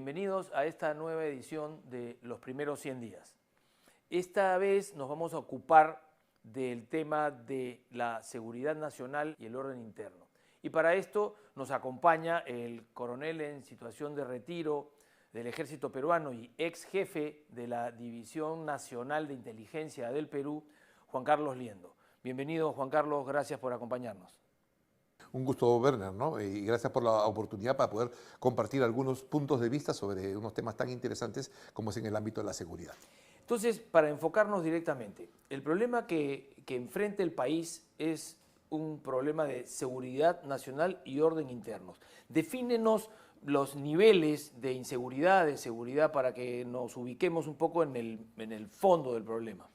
Bienvenidos a esta nueva edición de Los Primeros 100 Días. Esta vez nos vamos a ocupar del tema de la seguridad nacional y el orden interno. Y para esto nos acompaña el coronel en situación de retiro del Ejército Peruano y ex jefe de la División Nacional de Inteligencia del Perú, Juan Carlos Liendo. Bienvenido, Juan Carlos, gracias por acompañarnos. Un gusto, Werner, ¿no? Y gracias por la oportunidad para poder compartir algunos puntos de vista sobre unos temas tan interesantes como es en el ámbito de la seguridad. Entonces, para enfocarnos directamente, el problema que enfrenta el país es un problema de seguridad nacional y orden internos. Defínenos los niveles de inseguridad, de seguridad, para que nos ubiquemos un poco en el fondo del problema.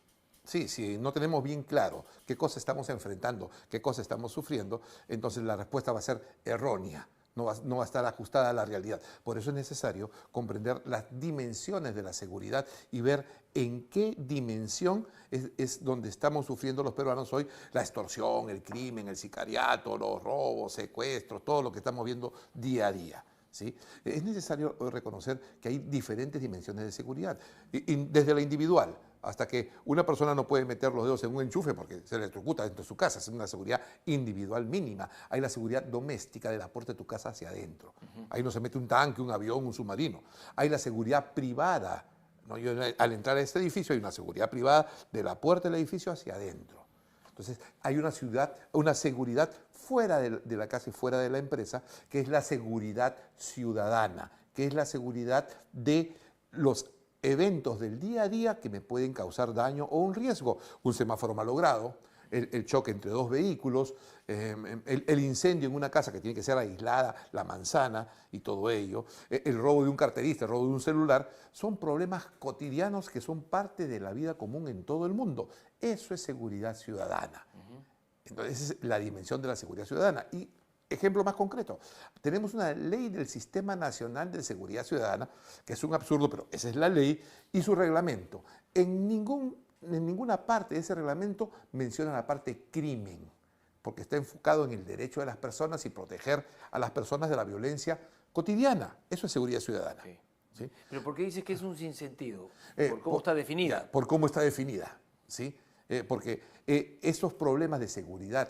Sí, si no tenemos bien claro qué cosa estamos enfrentando, qué cosa estamos sufriendo, entonces la respuesta va a ser errónea, no va a estar ajustada a la realidad. Por eso es necesario comprender las dimensiones de la seguridad y ver en qué dimensión es donde estamos sufriendo los peruanos hoy la extorsión, el crimen, el sicariato, los robos, secuestros, todo lo que estamos viendo día a día. ¿Sí? Es necesario reconocer que hay diferentes dimensiones de seguridad, desde la individual hasta que una persona no puede meter los dedos en un enchufe porque se electrocuta dentro de su casa, es una seguridad individual mínima. Hay la seguridad doméstica de la puerta de tu casa hacia adentro. Ahí no se mete un tanque, un avión, un submarino. Hay la seguridad privada, ¿no? Al entrar a este edificio hay una seguridad privada de la puerta del edificio hacia adentro. Entonces, hay una seguridad fuera de la casa y fuera de la empresa, que es la seguridad ciudadana, que es la seguridad de los eventos del día a día que me pueden causar daño o un riesgo. Un semáforo malogrado, el choque entre dos vehículos, el incendio en una casa que tiene que ser aislada, la manzana y todo ello, el robo de un carterista, el robo de un celular, son problemas cotidianos que son parte de la vida común en todo el mundo. Eso es seguridad ciudadana. Entonces, esa es la dimensión de la seguridad ciudadana. Y ejemplo más concreto, tenemos una ley del Sistema Nacional de Seguridad Ciudadana, que es un absurdo, pero esa es la ley, y su reglamento. En ninguna parte de ese reglamento menciona la parte crimen, porque está enfocado en el derecho de las personas y proteger a las personas de la violencia cotidiana. Eso es seguridad ciudadana. Okay. ¿Sí? ¿Pero por qué dices que es un sinsentido? ¿Por cómo está definida? Por cómo está definida, ¿sí? Porque esos problemas de seguridad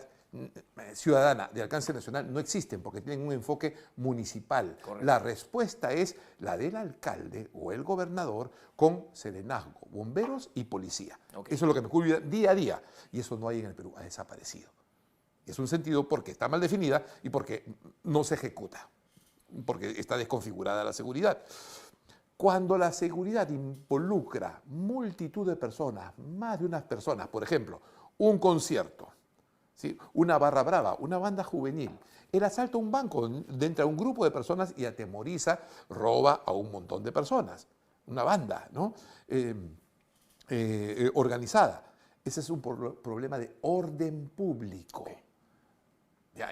ciudadana de alcance nacional no existen porque tienen un enfoque municipal. Correcto. La respuesta es la del alcalde o el gobernador con serenazgo, bomberos y policía. Okay. Eso es lo que me cuida día a día y eso no hay en el Perú, ha desaparecido. Y es un sentido porque está mal definida y porque no se ejecuta, porque está desconfigurada la seguridad. Cuando la seguridad involucra multitud de personas, más de unas personas, por ejemplo, un concierto, ¿sí? Una barra brava, una banda juvenil, el asalto a un banco, entra un grupo de personas y atemoriza, roba a un montón de personas, una banda, ¿no? Organizada. Ese es un problema de orden público. Okay.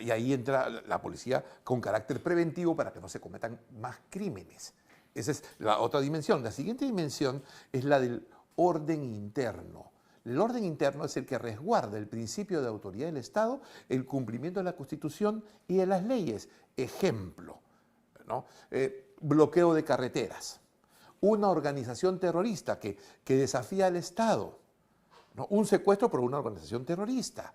Y ahí entra la policía con carácter preventivo para que no se cometan más crímenes. Esa es la otra dimensión. La siguiente dimensión es la del orden interno. El orden interno es el que resguarda el principio de autoridad del Estado, el cumplimiento de la Constitución y de las leyes. Ejemplo, ¿no? Bloqueo de carreteras, una organización terrorista que desafía al Estado, ¿no? Un secuestro por una organización terrorista,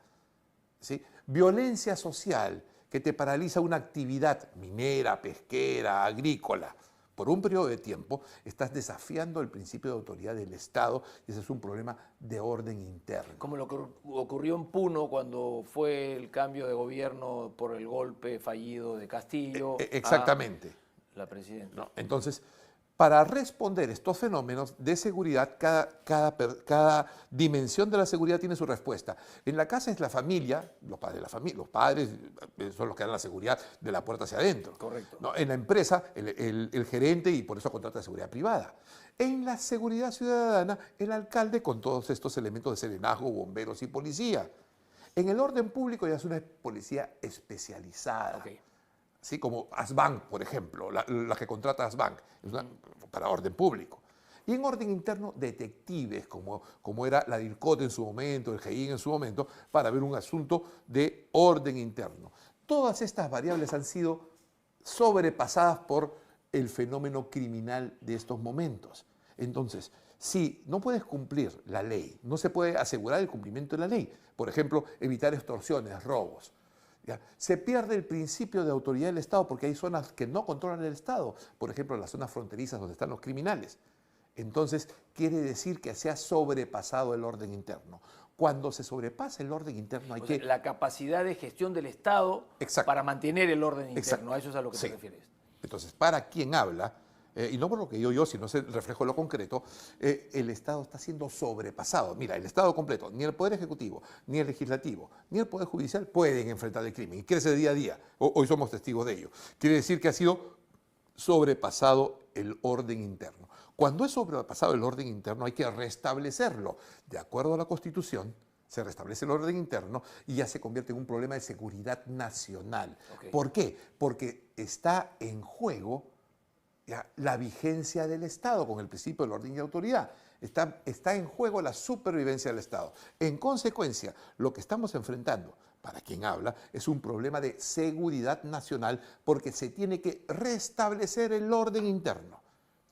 ¿sí? Violencia social que te paraliza una actividad minera, pesquera, agrícola. Por un periodo de tiempo estás desafiando el principio de autoridad del Estado y ese es un problema de orden interno. Como lo que ocurrió en Puno cuando fue el cambio de gobierno por el golpe fallido de Castillo. Exactamente. A la presidenta. No, entonces, para responder estos fenómenos de seguridad, cada dimensión de la seguridad tiene su respuesta. En la casa es la familia, los padres son los que dan la seguridad de la puerta hacia adentro. Correcto. ¿No? En la empresa, el gerente y por eso contrata seguridad privada. En la seguridad ciudadana, el alcalde con todos estos elementos de serenazgo, bomberos y policía. En el orden público ya es una policía especializada. Okay. ¿Sí? Como ASBAN, por ejemplo, la que contrata ASBAN, para orden público. Y en orden interno, detectives, como era la DIRCOT en su momento, el GEIN en su momento, para ver un asunto de orden interno. Todas estas variables han sido sobrepasadas por el fenómeno criminal de estos momentos. Entonces, si no puedes cumplir la ley, no se puede asegurar el cumplimiento de la ley. Por ejemplo, evitar extorsiones, robos. ¿Ya? Se pierde el principio de autoridad del Estado porque hay zonas que no controlan el Estado. Por ejemplo, las zonas fronterizas donde están los criminales. Entonces, quiere decir que se ha sobrepasado el orden interno. Cuando se sobrepasa el orden interno hay que... La capacidad de gestión del Estado para mantener el orden interno. Exacto. A eso es a lo que Sí. te refieres. Entonces, para quien habla, y no por lo que digo yo, sino es el reflejo de lo concreto, el Estado está siendo sobrepasado. Mira, el Estado completo, ni el Poder Ejecutivo, ni el Legislativo, ni el Poder Judicial pueden enfrentar el crimen. Y crece día a día. Hoy somos testigos de ello. Quiere decir que ha sido sobrepasado el orden interno. Cuando es sobrepasado el orden interno hay que restablecerlo. De acuerdo a la Constitución, se restablece el orden interno y ya se convierte en un problema de seguridad nacional. Okay. ¿Por qué? Porque está en juego ya, la vigencia del Estado con el principio del orden y autoridad. Está en juego la supervivencia del Estado. En consecuencia, lo que estamos enfrentando, para quien habla, es un problema de seguridad nacional porque se tiene que restablecer el orden interno.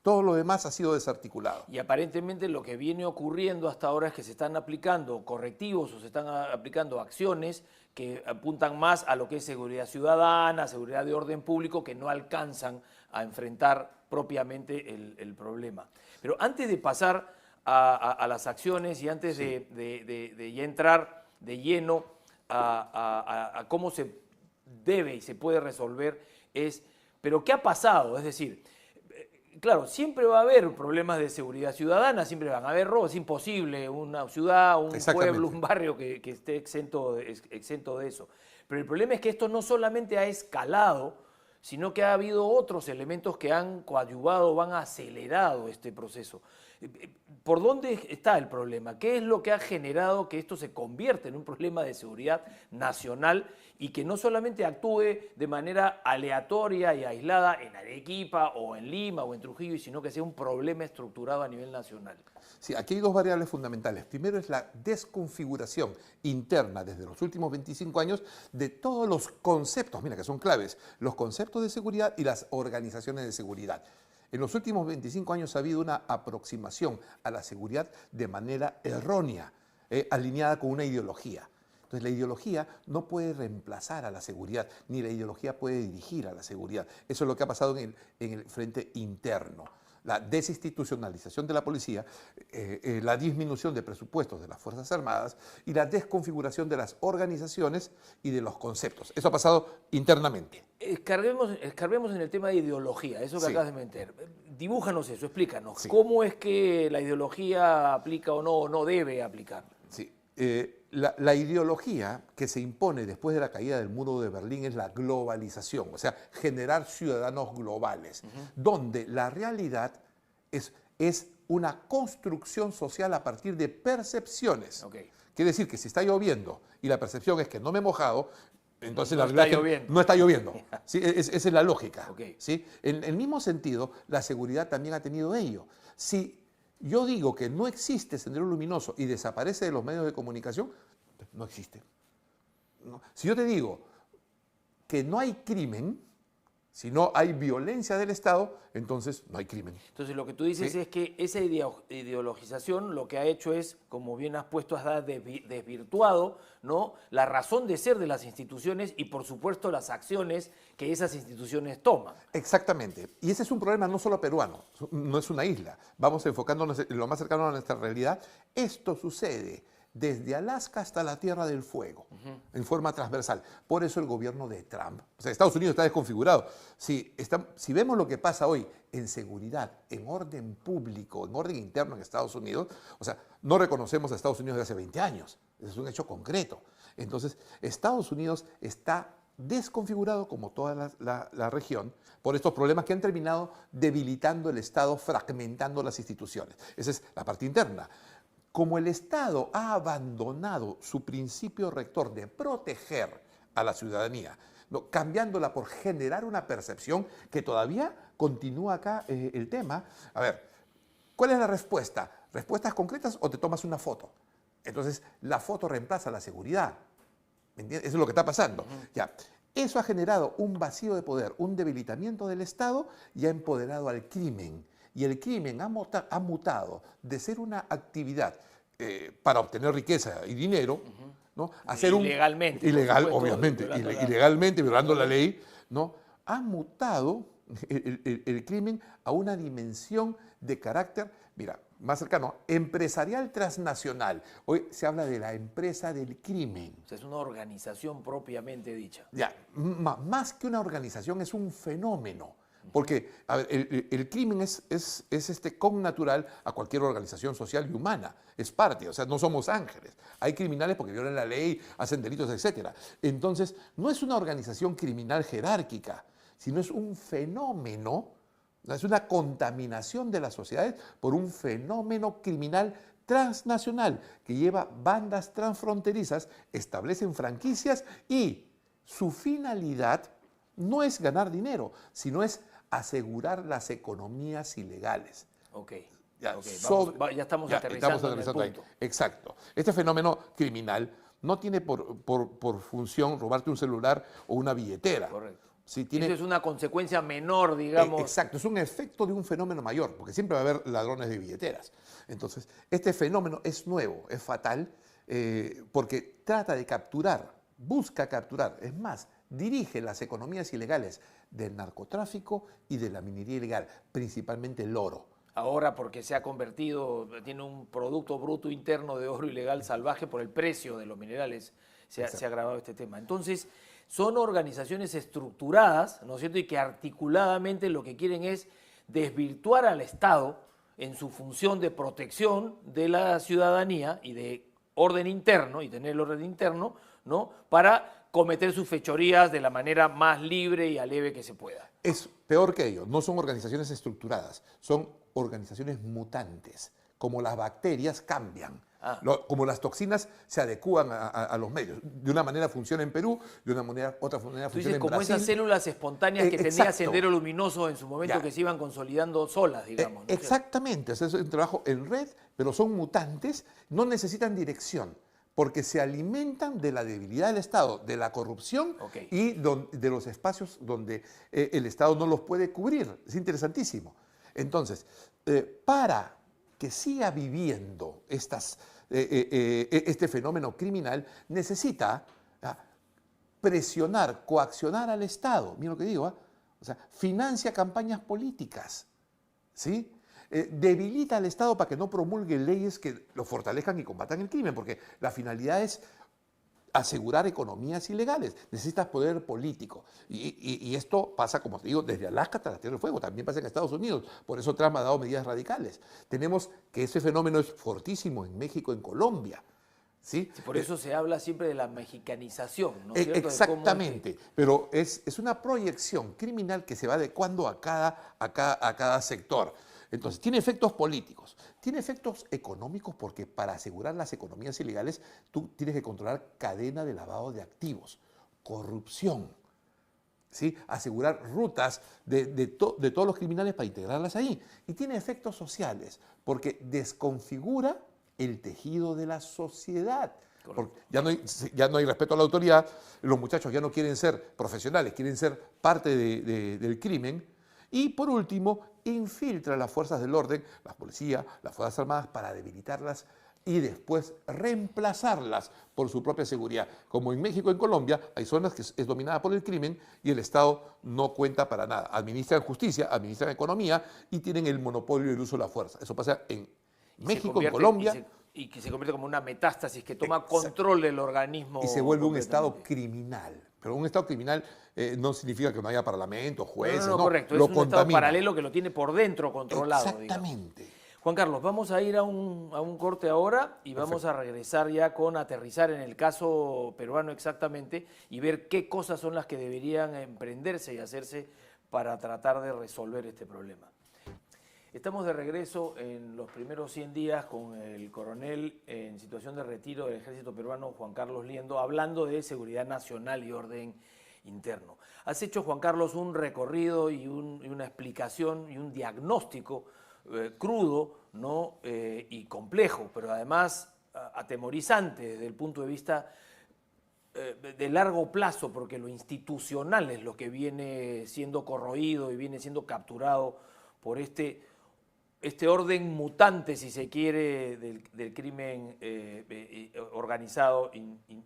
Todo lo demás ha sido desarticulado. Y aparentemente lo que viene ocurriendo hasta ahora es que se están aplicando correctivos o se están aplicando acciones que apuntan más a lo que es seguridad ciudadana, seguridad de orden público, que no alcanzan a enfrentar propiamente el problema. Pero antes de pasar a las acciones y antes de ya entrar de lleno a cómo se debe y se puede resolver, pero ¿qué ha pasado? Es decir, claro, siempre va a haber problemas de seguridad ciudadana, siempre van a haber robos, es imposible una ciudad, un pueblo, un barrio que esté exento de eso. Pero el problema es que esto no solamente ha escalado, sino que ha habido otros elementos que han coadyuvado, han acelerado este proceso. ¿Por dónde está el problema? ¿Qué es lo que ha generado que esto se convierta en un problema de seguridad nacional y que no solamente actúe de manera aleatoria y aislada en Arequipa o en Lima o en Trujillo, sino que sea un problema estructurado a nivel nacional? Sí, aquí hay dos variables fundamentales. Primero es la desconfiguración interna desde los últimos 25 años de todos los conceptos, mira que son claves, los conceptos de seguridad y las organizaciones de seguridad. En los últimos 25 años ha habido una aproximación a la seguridad de manera errónea, alineada con una ideología. Entonces la ideología no puede reemplazar a la seguridad, ni la ideología puede dirigir a la seguridad. Eso es lo que ha pasado en el frente interno. La desinstitucionalización de la policía, la disminución de presupuestos de las Fuerzas Armadas y la desconfiguración de las organizaciones y de los conceptos. Eso ha pasado internamente. Escarbemos en el tema de ideología, eso que acabas de meter. Dibújanos eso, explícanos. Sí. ¿Cómo es que la ideología aplica o no debe aplicar? Sí. La ideología que se impone después de la caída del muro de Berlín es la globalización, o sea, generar ciudadanos globales, donde la realidad es una construcción social a partir de percepciones. Okay. Quiere decir que si está lloviendo y la percepción es que no me he mojado, entonces no la realidad está es que lloviendo. no está lloviendo. ¿Sí? Esa es la lógica. Okay. ¿Sí? En el mismo sentido, la seguridad también ha tenido ello. Si yo digo que no existe Sendero Luminoso y desaparece de los medios de comunicación, no existe. ¿No? Si yo te digo que no hay crimen, si no hay violencia del Estado, entonces no hay crimen. Entonces lo que tú dices es que esa ideologización lo que ha hecho es, como bien has puesto, ha desvirtuado, ¿no?, la razón de ser de las instituciones y por supuesto las acciones que esas instituciones toman. Exactamente. Y ese es un problema no solo peruano, no es una isla. Vamos enfocándonos en lo más cercano a nuestra realidad. Esto sucede desde Alaska hasta la Tierra del Fuego, en forma transversal. Por eso el gobierno de Trump, o sea, Estados Unidos está desconfigurado. Si vemos lo que pasa hoy en seguridad, en orden público, en orden interno en Estados Unidos, o sea, no reconocemos a Estados Unidos de hace 20 años. Es un hecho concreto. Entonces, Estados Unidos está desconfigurado como toda la región por estos problemas que han terminado debilitando el Estado, fragmentando las instituciones. Esa es la parte interna. Como el Estado ha abandonado su principio rector de proteger a la ciudadanía, ¿no?, cambiándola por generar una percepción que todavía continúa acá el tema. A ver, ¿cuál es la respuesta? ¿Respuestas concretas o te tomas una foto? Entonces, la foto reemplaza la seguridad. ¿Me entiendes? Eso es lo que está pasando. Ya. Eso ha generado un vacío de poder, un debilitamiento del Estado y ha empoderado al crimen. Y el crimen ha mutado de ser una actividad para obtener riqueza y dinero, ¿no? A ser ilegalmente, ilegal, por supuesto, obviamente, violando ilegalmente, violando la ley, ¿no? Ha mutado el crimen a una dimensión de carácter, mira, más cercano, empresarial transnacional. Hoy se habla de la empresa del crimen. O sea, es una organización propiamente dicha. Ya, más que una organización, es un fenómeno. Porque a ver, el crimen es connatural a cualquier organización social y humana. Es parte, o sea, no somos ángeles. Hay criminales porque violan la ley, hacen delitos, etc. Entonces, no es una organización criminal jerárquica, sino es un fenómeno, es una contaminación de las sociedades por un fenómeno criminal transnacional que lleva bandas transfronterizas, establecen franquicias y su finalidad no es ganar dinero, sino es asegurar las economías ilegales. Ok. Ya, okay. Ya estamos aterrizando en el punto. Ahí. Exacto. Este fenómeno criminal no tiene por función robarte un celular o una billetera. Correcto. Sí, tiene, eso es una consecuencia menor, digamos. Exacto, es un efecto de un fenómeno mayor, porque siempre va a haber ladrones de billeteras. Entonces, este fenómeno es nuevo, es fatal, porque trata de capturar, busca capturar, es más, dirige las economías ilegales del narcotráfico y de la minería ilegal, principalmente el oro. Ahora porque se ha convertido, tiene un producto bruto interno de oro ilegal salvaje por el precio de los minerales, se ha agravado este tema. Entonces, son organizaciones estructuradas, ¿no es cierto?, y que articuladamente lo que quieren es desvirtuar al Estado en su función de protección de la ciudadanía y de orden interno, y tener el orden interno, ¿no?, para cometer sus fechorías de la manera más libre y aleve que se pueda. Es peor que ello, no son organizaciones estructuradas, son organizaciones mutantes. Como las bacterias cambian, como las toxinas se adecúan a los medios. De una manera funciona en Perú, de otra manera funciona en Brasil. Como esas células espontáneas que tenía Sendero Luminoso en su momento, que se iban consolidando solas, digamos. ¿no? Exactamente, es un trabajo en red, pero son mutantes, no necesitan dirección, porque se alimentan de la debilidad del Estado, de la corrupción y de los espacios donde el Estado no los puede cubrir. Es interesantísimo. Entonces, para que siga viviendo este fenómeno criminal, necesita presionar, coaccionar al Estado. Mira lo que digo, o sea, financia campañas políticas, ¿sí? Debilita al Estado para que no promulgue leyes que lo fortalezcan y combatan el crimen, porque la finalidad es asegurar economías ilegales. Necesitas poder político. Y esto pasa, como te digo, desde Alaska hasta la Tierra del Fuego. También pasa en Estados Unidos. Por eso Trump ha dado medidas radicales. Tenemos que ese fenómeno es fortísimo en México, en Colombia. ¿Sí? Sí, por eso se habla siempre de la mexicanización, ¿no es cierto? Exactamente, pero es una proyección criminal que se va adecuando a cada sector. Entonces, tiene efectos políticos, tiene efectos económicos porque para asegurar las economías ilegales tú tienes que controlar cadena de lavado de activos, corrupción, ¿sí? Asegurar rutas de todos los criminales para integrarlas ahí. Y tiene efectos sociales porque desconfigura el tejido de la sociedad. Porque ya no hay respeto a la autoridad, los muchachos ya no quieren ser profesionales, quieren ser parte del crimen. Y por último, infiltra las fuerzas del orden, la policía, las Fuerzas Armadas, para debilitarlas y después reemplazarlas por su propia seguridad. Como en México y en Colombia, hay zonas que es dominada por el crimen y el Estado no cuenta para nada. Administran justicia, administran economía y tienen el monopolio del uso de la fuerza. Eso pasa en México, en Colombia. Y que se convierte como una metástasis que toma control del organismo. Y se vuelve un Estado criminal. Pero un Estado criminal no significa que no haya parlamento, jueces. No, correcto. Es un Estado paralelo que lo tiene por dentro controlado. Exactamente. Digamos. Juan Carlos, vamos a ir a un corte ahora y vamos a regresar ya con aterrizar en el caso peruano exactamente y ver qué cosas son las que deberían emprenderse y hacerse para tratar de resolver este problema. Estamos de regreso en los primeros 100 días con el coronel en situación de retiro del ejército peruano, Juan Carlos Liendo, hablando de seguridad nacional y orden interno. Has hecho, Juan Carlos, un recorrido y una explicación y un diagnóstico crudo, ¿no? Y complejo, pero además atemorizante desde el punto de vista de largo plazo, porque lo institucional es lo que viene siendo corroído y viene siendo capturado por este orden mutante, si se quiere, del crimen organizado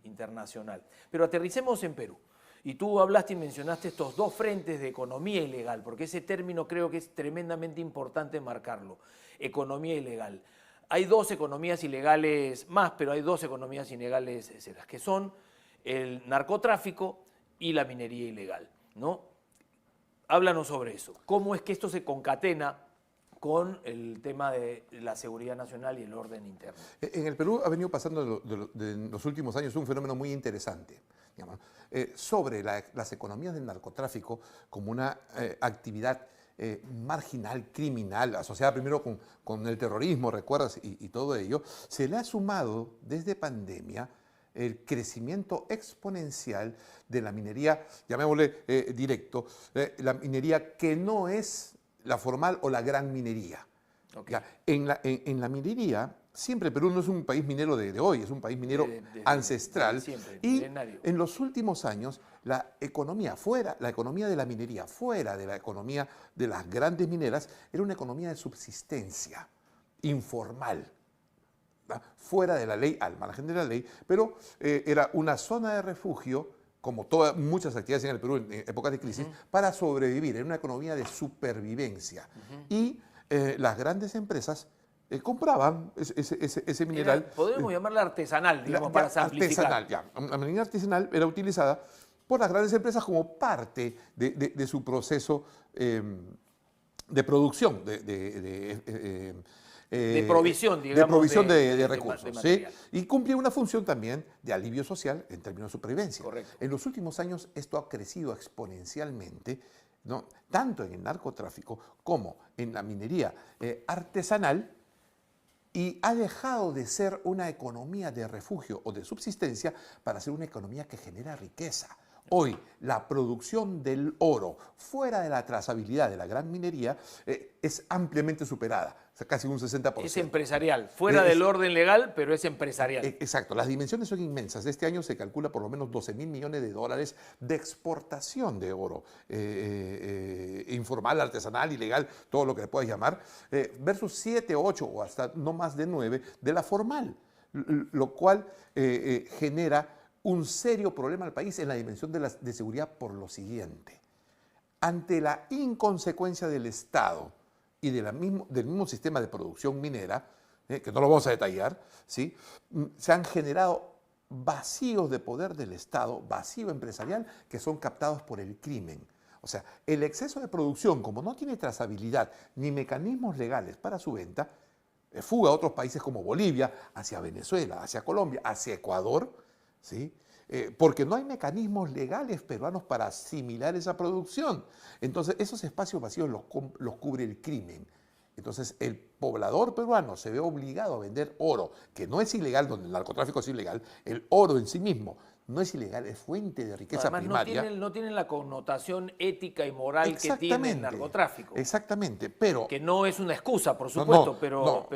internacional. Pero aterricemos en Perú. Y tú hablaste y mencionaste estos dos frentes de economía ilegal, porque ese término creo que es tremendamente importante marcarlo, economía ilegal. Hay dos economías ilegales más, pero hay dos economías ilegales serias, que son el narcotráfico y la minería ilegal, ¿no? Háblanos sobre eso. ¿Cómo es que esto se concatena con el tema de la seguridad nacional y el orden interno? En el Perú ha venido pasando en los últimos años un fenómeno muy interesante, digamos, sobre las economías del narcotráfico como una actividad marginal, criminal, asociada primero con el terrorismo, recuerdas, y todo ello. Se le ha sumado desde pandemia el crecimiento exponencial de la minería, llamémosle directo, la minería que no es la formal o la gran minería. Okay. En la minería, siempre Perú no es un país minero de hoy, es un país minero ancestral. Siempre, y milenario. En los últimos años, la economía de la minería, fuera de la economía de las grandes mineras, era una economía de subsistencia, informal, fuera de la ley, al margen de la ley, pero era una zona de refugio, como muchas actividades en el Perú en épocas de crisis, para sobrevivir, en una economía de supervivencia. Y las grandes empresas compraban ese mineral. Podríamos llamarla artesanal, digamos, para simplificar. Artesanal, la minería artesanal era utilizada por las grandes empresas como parte de su proceso de producción, de provisión, digamos. De provisión de recursos. ¿Sí? Y cumple una función también de alivio social en términos de supervivencia. Correcto. En los últimos años esto ha crecido exponencialmente, ¿no? Tanto en el narcotráfico como en la minería artesanal, y ha dejado de ser una economía de refugio o de subsistencia para ser una economía que genera riqueza. Hoy, la producción del oro fuera de la trazabilidad de la gran minería es ampliamente superada, o sea, casi un 60%. Es empresarial, fuera del orden legal, pero es empresarial. Exacto, las dimensiones son inmensas. Este año se calcula por lo menos 12.000 millones de dólares de exportación de oro, informal, artesanal, ilegal, todo lo que le puedas llamar, versus 7, 8 o hasta no más de 9 de la formal, lo cual genera un serio problema al país en la dimensión de seguridad por lo siguiente. Ante la inconsecuencia del Estado y del mismo sistema de producción minera, que no lo vamos a detallar, ¿sí? Se han generado vacíos de poder del Estado, vacío empresarial, que son captados por el crimen. O sea, el exceso de producción, como no tiene trazabilidad ni mecanismos legales para su venta, fuga a otros países como Bolivia, hacia Venezuela, hacia Colombia, hacia Ecuador, ¿sí? Porque no hay mecanismos legales peruanos para asimilar esa producción. Entonces, esos espacios vacíos los cubre el crimen. Entonces, el poblador peruano se ve obligado a vender oro, que no es ilegal, donde el narcotráfico es ilegal. El oro en sí mismo no es ilegal, es fuente de riqueza primaria. No tienen la connotación ética y moral que tiene el narcotráfico. Exactamente, pero... Que no es una excusa, por supuesto, pero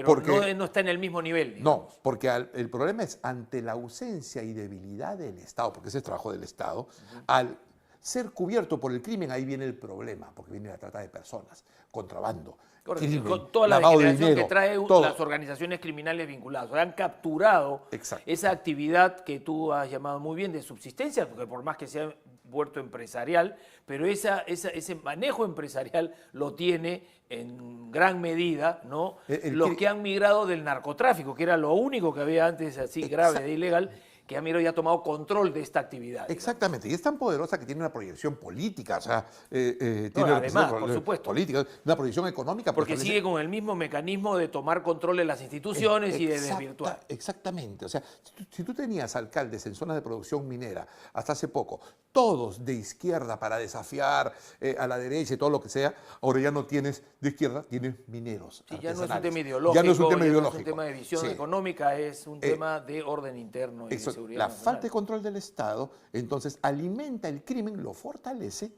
no está en el mismo nivel. Digamos. No, porque el problema es ante la ausencia y debilidad del Estado, porque ese es trabajo del Estado, al ser cubierto por el crimen, ahí viene el problema, porque viene la trata de personas, contrabando, crimen, con toda la degeneración que trae las organizaciones criminales vinculadas. Han capturado esa actividad que tú has llamado muy bien de subsistencia, porque por más que sea vuelto empresarial, pero ese manejo empresarial lo tiene en gran medida, ¿no? Los que han migrado del narcotráfico, que era lo único que había antes así grave de ilegal, que ha mirado y ha tomado control de esta actividad. Exactamente, y es tan poderosa que tiene una proyección política, o sea, tiene además, por supuesto, política, una proyección económica. Porque sigue con el mismo mecanismo de tomar control de las instituciones y de desvirtuar. Exactamente, o sea, si tú tenías alcaldes en zonas de producción minera hasta hace poco, todos de izquierda para desafiar a la derecha y todo lo que sea, ahora ya no tienes de izquierda, tienes mineros. Sí, ya no es un tema ideológico, ya no es un tema ideológico, no es un tema de visión económica, es un tema de orden interno y de la falta de control del Estado, entonces alimenta el crimen, lo fortalece,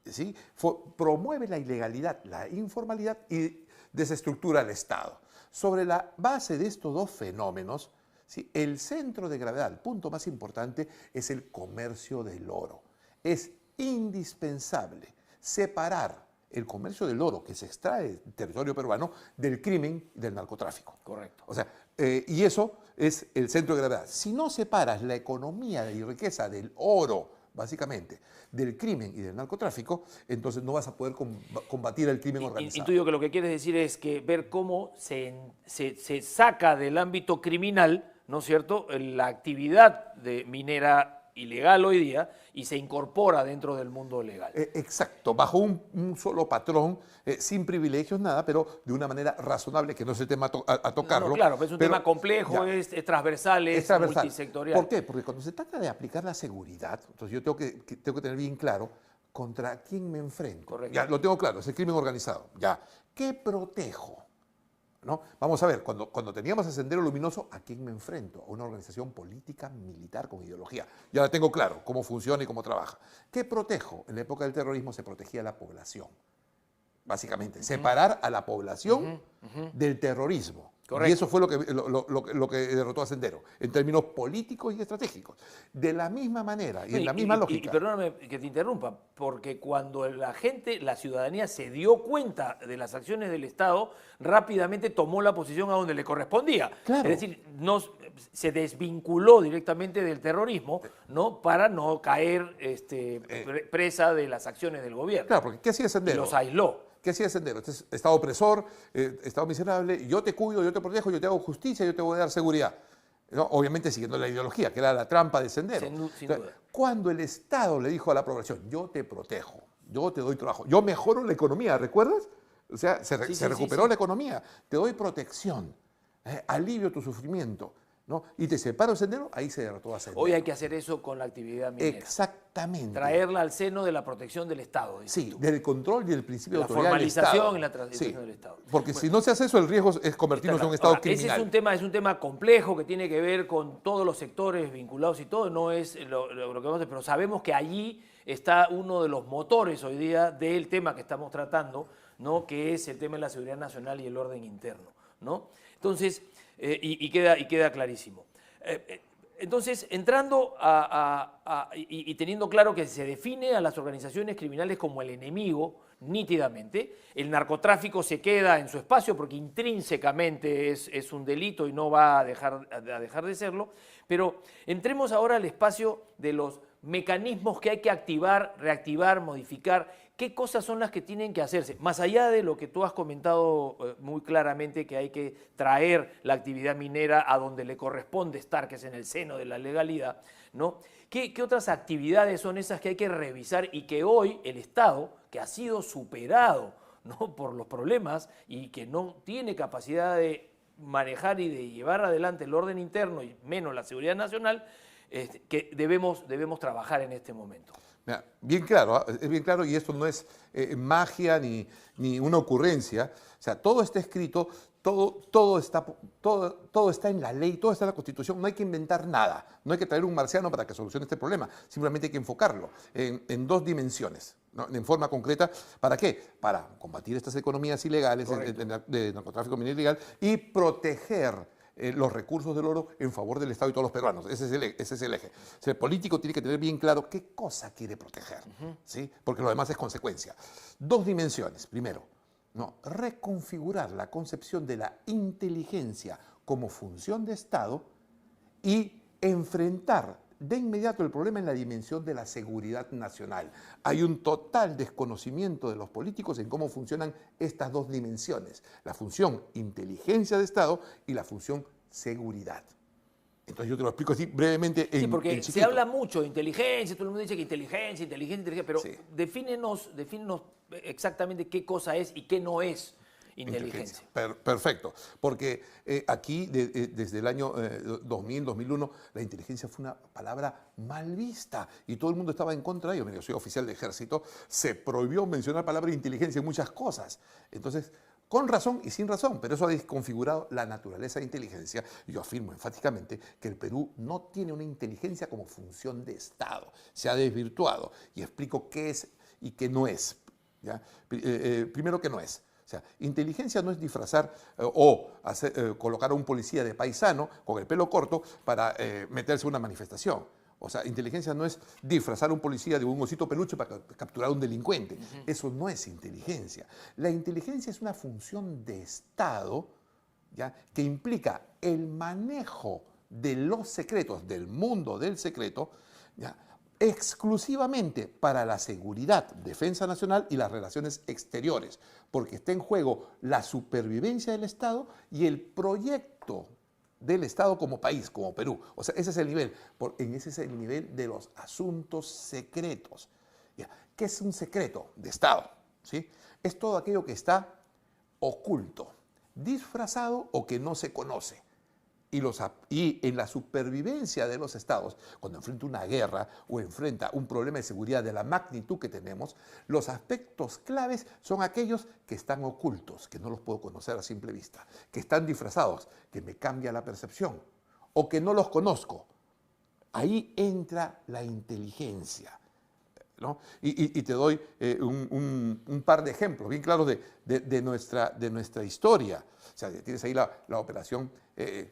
¿sí? Promueve la ilegalidad, la informalidad y desestructura al Estado. Sobre la base de estos dos fenómenos ¿sí? El centro de gravedad, el punto más importante, es el comercio del oro. Es indispensable separar el comercio del oro que se extrae del territorio peruano del crimen y del narcotráfico. Correcto. O sea, y eso es el centro de gravedad. Si no separas la economía y riqueza del oro, básicamente, del crimen y del narcotráfico, entonces no vas a poder combatir el crimen organizado. Intuyo que lo que quieres decir es que ver cómo se saca del ámbito criminal, ¿no es cierto?, la actividad de minera ilegal hoy día y se incorpora dentro del mundo legal. Exacto, bajo un solo patrón, sin privilegios, nada, pero de una manera razonable, que no es el tema a tocarlo. No, claro, pero es un tema complejo, es transversal, es multisectorial. ¿Por qué? Porque cuando se trata de aplicar la seguridad, entonces yo tengo que tener bien claro contra quién me enfrento. Correcto. Ya, lo tengo claro, es el crimen organizado. Ya, ¿qué protejo? ¿No? Vamos a ver, cuando teníamos a Sendero Luminoso, ¿a quién me enfrento? A una organización política, militar, con ideología. Ya la tengo claro, cómo funciona y cómo trabaja. ¿Qué protejo? En la época del terrorismo se protegía a la población. Básicamente, separar a la población del terrorismo. Correcto. Y eso fue lo que derrotó a Sendero, en términos políticos y estratégicos. De la misma manera y en la misma lógica. Y perdóname que te interrumpa, porque cuando la gente, la ciudadanía se dio cuenta de las acciones del Estado, rápidamente tomó la posición a donde le correspondía. Claro. Es decir, se desvinculó directamente del terrorismo, ¿no?, para no caer presa de las acciones del gobierno. Claro, porque ¿qué hacía Y Sendero? los aisló. ¿Qué hacía Sendero? Este es Estado opresor, Estado miserable, yo te cuido, yo te protejo, yo te hago justicia, yo te voy a dar seguridad. ¿No? Obviamente siguiendo la ideología, que era la trampa de Sendero. Sin duda. Cuando el Estado le dijo a la población, yo te protejo, yo te doy trabajo, yo mejoro la economía, ¿recuerdas? O sea, se recuperó la economía, te doy protección, alivio tu sufrimiento, ¿no? Y te separo Sendero, ahí se derrotó a Sendero. Hoy hay que hacer eso con la actividad minera. Exactamente. Traerla al seno de la protección del Estado. Sí, del control y del principio de la autoridad del Estado. formalización y la transición del Estado. Porque si no se hace eso, el riesgo es convertirnos en un Estado criminal. Ese es un tema complejo que tiene que ver con todos los sectores vinculados y todo, no es lo que vamos a hacer, pero sabemos que allí está uno de los motores hoy día del tema que estamos tratando, ¿no?, que es el tema de la seguridad nacional y el orden interno, ¿no? Entonces, y queda clarísimo. Entonces, entrando y teniendo claro que se define a las organizaciones criminales como el enemigo nítidamente, el narcotráfico se queda en su espacio porque intrínsecamente es un delito y no va a dejar de serlo, pero entremos ahora al espacio de los mecanismos que hay que activar, reactivar, modificar. ¿Qué cosas son las que tienen que hacerse? Más allá de lo que tú has comentado muy claramente, que hay que traer la actividad minera a donde le corresponde estar, que es en el seno de la legalidad, ¿no? ¿Qué otras actividades son esas que hay que revisar y que hoy el Estado, que ha sido superado, ¿no?, por los problemas y que no tiene capacidad de manejar y de llevar adelante el orden interno y menos la seguridad nacional, que debemos trabajar en este momento? Mira, bien claro, es bien claro, y esto no es magia ni una ocurrencia. O sea, todo está escrito, todo está en la ley, todo está en la Constitución. No hay que inventar nada, no hay que traer un marciano para que solucione este problema. Simplemente hay que enfocarlo en dos dimensiones, ¿no?, en forma concreta. ¿Para qué? Para combatir estas economías ilegales de narcotráfico minero ilegal y proteger los recursos del oro en favor del Estado y todos los peruanos. Ese es el eje. O sea, el político tiene que tener bien claro qué cosa quiere proteger, ¿sí? Porque lo demás es consecuencia. Dos dimensiones. Primero, ¿no?, reconfigurar la concepción de la inteligencia como función de Estado y enfrentar de inmediato el problema en la dimensión de la seguridad nacional. Hay un total desconocimiento de los políticos en cómo funcionan estas dos dimensiones, la función inteligencia de Estado y la función seguridad. Entonces yo te lo explico así brevemente Sí, porque se habla mucho de inteligencia, todo el mundo dice que inteligencia, pero sí, defínenos exactamente qué cosa es y qué no es inteligencia. Perfecto, porque aquí desde el año 2000, 2001, la inteligencia fue una palabra mal vista y todo el mundo estaba en contra de ello. Yo soy oficial de ejército, se prohibió mencionar palabra inteligencia en muchas cosas. Entonces, con razón y sin razón, pero eso ha desconfigurado la naturaleza de inteligencia. Y yo afirmo enfáticamente que el Perú no tiene una inteligencia como función de Estado. Se ha desvirtuado y explico qué es y qué no es. ¿Ya? Primero, ¿qué no es? sea, inteligencia no es disfrazar colocar a un policía de paisano con el pelo corto para meterse en una manifestación. O sea, inteligencia no es disfrazar a un policía de un osito peluche para capturar a un delincuente. Eso no es inteligencia. La inteligencia es una función de Estado, ¿ya?, que implica el manejo de los secretos, del mundo del secreto, ¿ya?, exclusivamente para la seguridad, defensa nacional y las relaciones exteriores, porque está en juego la supervivencia del Estado y el proyecto del Estado como país, como Perú. O sea, ese es el nivel, ese es el nivel de los asuntos secretos. ¿Ya? ¿Qué es un secreto de Estado? ¿Sí? Es todo aquello que oculto, disfrazado o que no se conoce. Y en la supervivencia de los estados, cuando enfrenta una guerra o enfrenta un problema de seguridad de la magnitud que tenemos, los aspectos claves son aquellos que están ocultos, que no los puedo conocer a simple vista, que están disfrazados, que me cambia la percepción, o que no los conozco. Ahí entra la inteligencia, ¿no? Y te doy un par de ejemplos bien claros de nuestra historia. O sea, tienes ahí la operación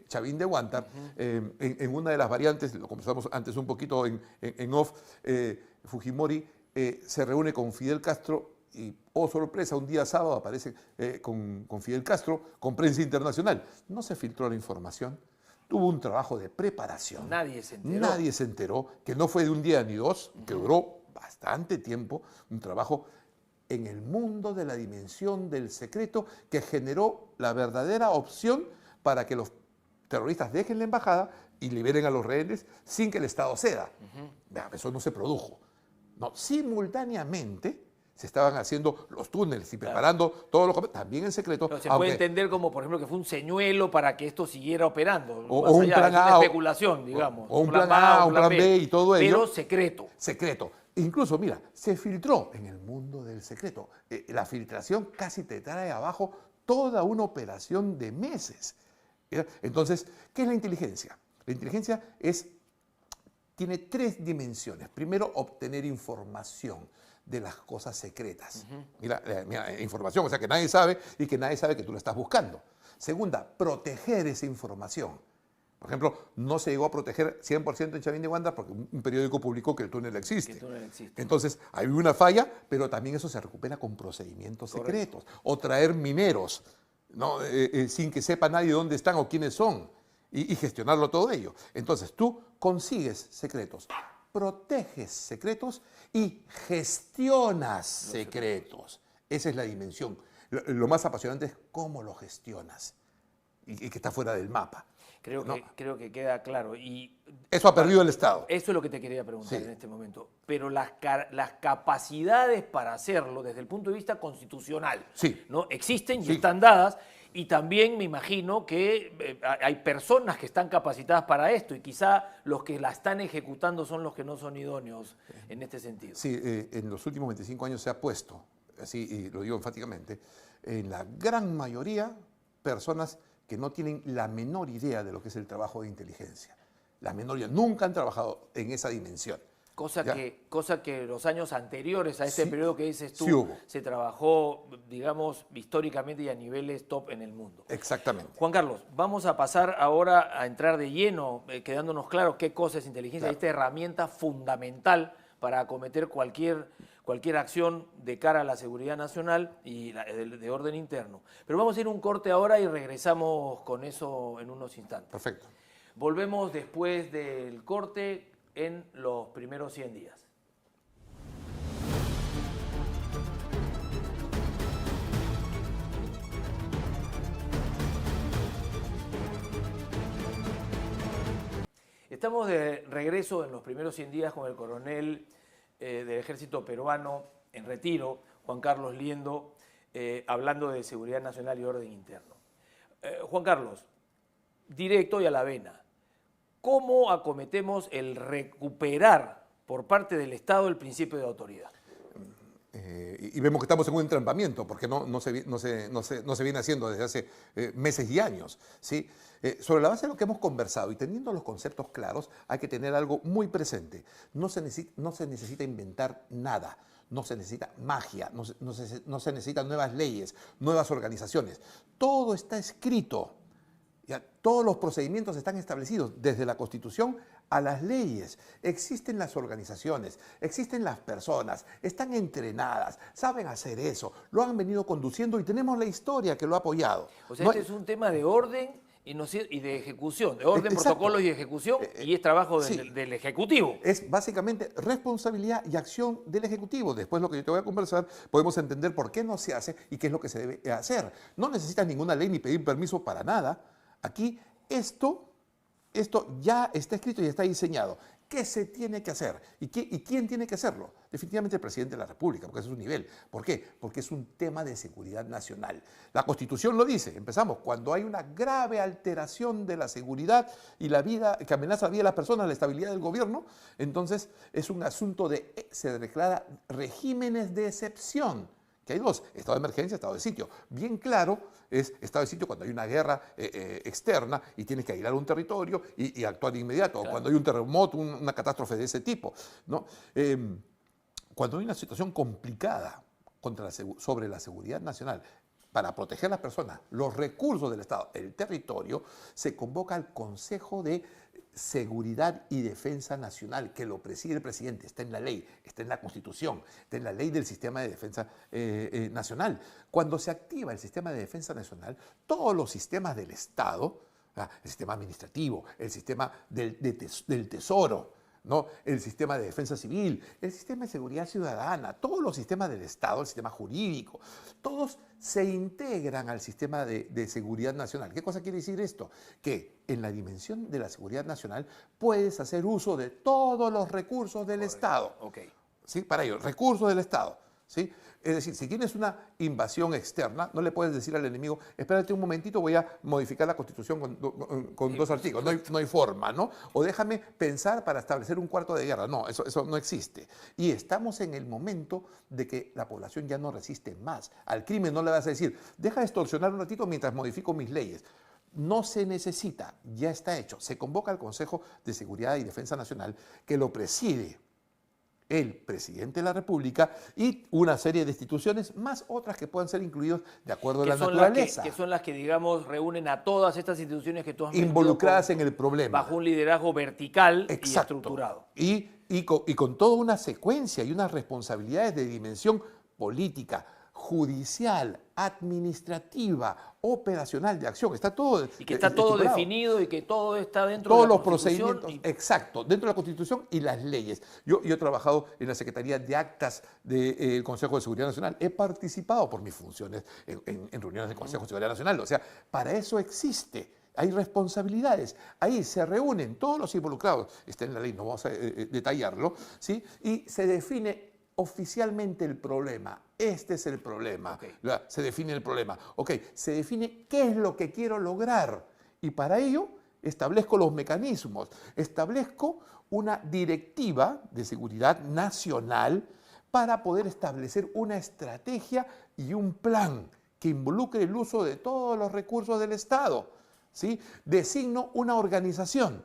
Chavín de Huántar. En una de las variantes, lo conversamos antes un poquito en off, Fujimori se reúne con Fidel Castro y, oh sorpresa, un día sábado aparece con Fidel Castro, con prensa internacional. No se filtró la información. Tuvo un trabajo de preparación. Nadie se enteró. Nadie se enteró, que no fue de un día ni dos, que duró bastante tiempo, un trabajo en el mundo de la dimensión del secreto que generó la verdadera opción para que los terroristas dejen la embajada y liberen a los rehenes sin que el Estado ceda. Eso no se produjo. No, simultáneamente se estaban haciendo los túneles y preparando todos los... También en secreto. Pero se puede entender como, por ejemplo, que fue un señuelo para que esto siguiera operando. O un plan A. Una especulación, digamos. O un plan A, un plan B y todo ello. Pero secreto. Secreto. Incluso, mira, se filtró en el mundo del secreto. La filtración casi te trae abajo toda una operación de meses. Entonces, ¿qué es la inteligencia? La inteligencia tiene tres dimensiones. Primero, obtener información de las cosas secretas. Mira, información, o sea, que nadie sabe y que nadie sabe que tú la estás buscando. Segunda, proteger esa información. Por ejemplo, no se llegó a proteger 100% en Chavín de Huántar porque un periódico publicó que el túnel existe. Entonces, hay una falla, pero también eso se recupera con procedimientos secretos. O traer mineros, ¿no? Sin que sepa nadie dónde están o quiénes son, y gestionarlo todo ello. Entonces, tú consigues secretos, proteges secretos y gestionas secretos. Esa es la dimensión. Lo más apasionante es cómo lo gestionas y que está fuera del mapa. Creo que queda claro. Y eso ha perdido el Estado. Eso es lo que te quería preguntar en este momento. Pero las capacidades para hacerlo desde el punto de vista constitucional, ¿no? Existen y están dadas. Y también me imagino que hay personas que están capacitadas para esto y quizá los que la están ejecutando son los que no son idóneos en este sentido. Sí, en los últimos 25 años se ha puesto, así, y lo digo enfáticamente, en la gran mayoría personas que no tienen la menor idea de lo que es el trabajo de inteligencia. La menor idea, nunca han trabajado en esa dimensión. Cosa que los años anteriores a este periodo que dices tú, se trabajó, digamos, históricamente y a niveles top en el mundo. Exactamente. Juan Carlos, vamos a pasar ahora a entrar de lleno, quedándonos claros qué cosa es inteligencia, esta herramienta fundamental para acometer cualquier acción de cara a la seguridad nacional y de orden interno. Pero vamos a ir a un corte ahora y regresamos con eso en unos instantes. Perfecto. Volvemos después del corte en los primeros 100 días. Estamos de regreso en los primeros 100 días con el coronel del ejército peruano en retiro, Juan Carlos Liendo, hablando de seguridad nacional y orden interno. Juan Carlos, directo y a la vena, ¿cómo acometemos el recuperar por parte del Estado el principio de autoridad? Y vemos que estamos en un entrampamiento, porque no se viene haciendo desde hace meses y años, ¿sí? Sobre la base de lo que hemos conversado y teniendo los conceptos claros, hay que tener algo muy presente. No se necesita inventar nada. no se necesita magia, no se necesitan nuevas leyes, nuevas organizaciones. Todo está escrito. Ya, todos los procedimientos están establecidos, desde la Constitución a las leyes. Existen las organizaciones, existen las personas, están entrenadas, saben hacer eso, lo han venido conduciendo y tenemos la historia que lo ha apoyado. O sea, este es un tema de orden y de ejecución, de orden, Exacto. protocolos y ejecución, y es trabajo sí. del Ejecutivo. Es básicamente responsabilidad y acción del Ejecutivo. Después, lo que yo te voy a conversar, podemos entender por qué no se hace y qué es lo que se debe hacer. No necesitas ninguna ley ni pedir permiso para nada. Aquí esto ya está escrito y está diseñado. ¿Qué se tiene que hacer? ¿Y quién tiene que hacerlo? Definitivamente el presidente de la República, porque ese es un nivel. ¿Por qué? Porque es un tema de seguridad nacional. La Constitución lo dice, empezamos, cuando hay una grave alteración de la seguridad y la vida, que amenaza la vida de las personas, la estabilidad del gobierno, entonces es un asunto se declara regímenes de excepción. Que hay dos, estado de emergencia, estado de sitio. Bien claro es estado de sitio cuando hay una guerra externa y tienes que aislar un territorio y actuar de inmediato, claro. O cuando hay un terremoto, una catástrofe de ese tipo, ¿no? Cuando hay una situación complicada sobre la seguridad nacional, para proteger a las personas, los recursos del Estado, el territorio, se convoca al Consejo de Seguridad y Defensa Nacional, que lo preside el presidente, está en la ley, está en la Constitución, está en la ley del Sistema de Defensa Nacional. Cuando se activa el Sistema de Defensa Nacional, todos los sistemas del Estado, el sistema administrativo, el sistema del Tesoro, ¿no? El sistema de defensa civil, el sistema de seguridad ciudadana, todos los sistemas del Estado, el sistema jurídico, todos se integran al sistema de seguridad nacional. ¿Qué cosa quiere decir esto? Que en la dimensión de la seguridad nacional puedes hacer uso de todos los recursos del Estado. Okay. ¿Sí? Para ello, recursos del Estado. ¿Sí? Es decir, si tienes una invasión externa, no le puedes decir al enemigo, espérate un momentito, voy a modificar la Constitución con dos artículos. No hay forma, ¿no? O déjame pensar para establecer un cuarto de guerra. No, eso no existe. Y estamos en el momento de que la población ya no resiste más. Al crimen no le vas a decir, deja de extorsionar un ratito mientras modifico mis leyes. No se necesita, ya está hecho. Se convoca al Consejo de Seguridad y Defensa Nacional, que lo preside el presidente de la República y una serie de instituciones, más otras que puedan ser incluidas de acuerdo a la naturaleza. Que son las que, digamos, reúnen a todas estas instituciones que tú has involucradas en el problema. Bajo un liderazgo vertical. Exacto. Y estructurado. Y con toda una secuencia y unas responsabilidades de dimensión política, judicial, administrativa, operacional, de acción. Está todo. Y que está todo definido y que todo está dentro todos de la los procedimientos, exacto, dentro de la Constitución y las leyes. Yo he trabajado en la Secretaría de Actas del Consejo de Seguridad Nacional. He participado por mis funciones en reuniones del Consejo de Seguridad Nacional. O sea, para eso existe. Hay responsabilidades. Ahí se reúnen todos los involucrados. Está en la ley, no vamos a detallarlo, ¿sí? Y se define oficialmente el problema. Este es el problema. Okay. Se define el problema. Ok, se define qué es lo que quiero lograr. Y para ello establezco los mecanismos. Establezco una directiva de seguridad nacional para poder establecer una estrategia y un plan que involucre el uso de todos los recursos del Estado. ¿Sí? Designo una organización.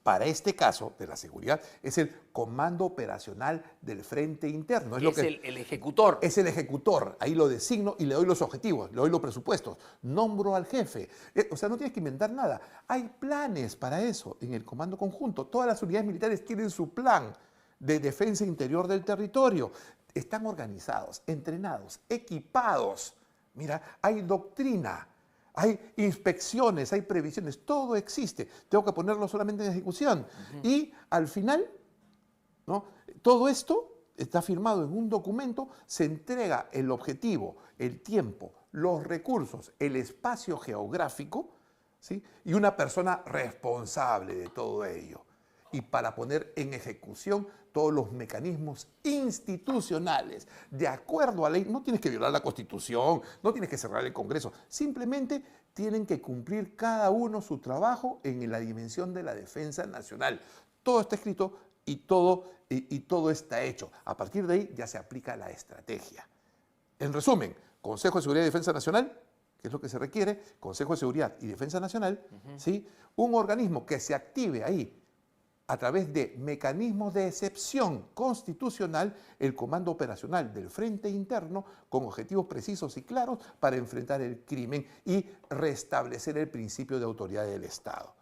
Para este caso de la seguridad es el Comando Operacional del Frente Interno. Es el ejecutor. Es el ejecutor. Ahí lo designo y le doy los objetivos, le doy los presupuestos, nombro al jefe. O sea, no tienes que inventar nada. Hay planes para eso en el Comando Conjunto. Todas las unidades militares tienen su plan de defensa interior del territorio. Están organizados, entrenados, equipados. Mira, hay doctrina. Hay inspecciones, hay previsiones, todo existe. Tengo que ponerlo solamente en ejecución. Y al final, ¿no? Todo esto está firmado en un documento, se entrega el objetivo, el tiempo, los recursos, el espacio geográfico, ¿sí? Y una persona responsable de todo ello. Y para poner en ejecución todos los mecanismos institucionales, de acuerdo a ley. No tienes que violar la Constitución, no tienes que cerrar el Congreso, simplemente tienen que cumplir cada uno su trabajo en la dimensión de la defensa nacional. Todo está escrito y todo está hecho. A partir de ahí ya se aplica la estrategia. En resumen, Consejo de Seguridad y Defensa Nacional, que es lo que se requiere, Consejo de Seguridad y Defensa Nacional, ¿sí? Un organismo que se active ahí a través de mecanismos de excepción constitucional, el comando operacional del Frente Interno con objetivos precisos y claros para enfrentar el crimen y restablecer el principio de autoridad del Estado.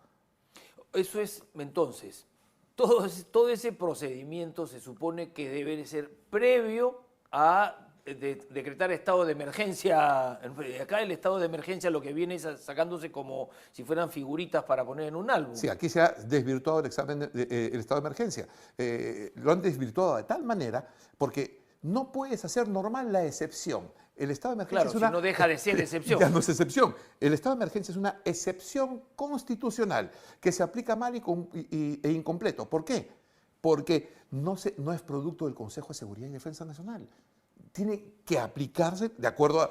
Eso es, entonces, todo ese procedimiento se supone que debe ser previo a decretar estado de emergencia. Acá el estado de emergencia lo que viene es sacándose como si fueran figuritas para poner en un álbum. Sí, aquí se ha desvirtuado el estado de emergencia. Lo han desvirtuado de tal manera porque no puedes hacer normal la excepción. El estado de emergencia Claro, es una, si no deja de ser excepción. Ya no es excepción. El estado de emergencia es una excepción constitucional que se aplica mal e incompleto. ¿Por qué? Porque no es producto del Consejo de Seguridad y Defensa Nacional. Tiene que aplicarse de acuerdo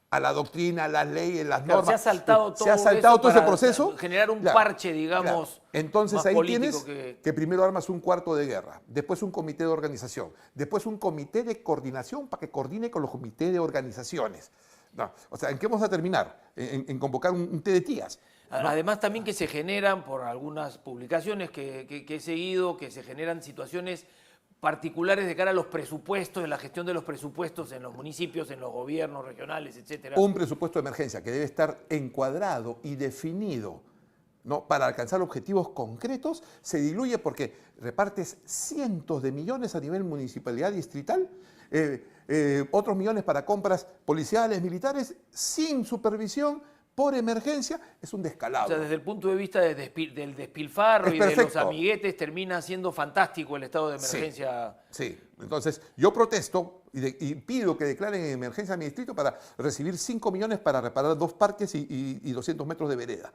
a la doctrina, a las leyes, las normas. Se ha saltado todo, ese proceso. Generar un Claro, parche, digamos. claro. Entonces más ahí político tienes que primero armas un cuarto de guerra, después un comité de organización, después un comité de coordinación para que coordine con los comités de organizaciones. No, o sea, ¿en qué vamos a terminar? En convocar un té de tías. ¿No? Además también que se generan, por algunas publicaciones que he seguido, que se generan situaciones particulares de cara a los presupuestos, en la gestión de los presupuestos en los municipios, en los gobiernos regionales, etcétera. Un presupuesto de emergencia que debe estar encuadrado y definido, ¿no? Para alcanzar objetivos concretos, se diluye porque repartes cientos de millones a nivel municipalidad distrital, otros millones para compras policiales, militares, sin supervisión, por emergencia. Es un descalabro. O sea, desde el punto de vista del despilfarro y de los amiguetes, termina siendo fantástico el estado de emergencia. Sí. Entonces yo protesto y pido que declaren en emergencia a mi distrito para recibir 5 millones para reparar 2 parques y 200 metros de vereda,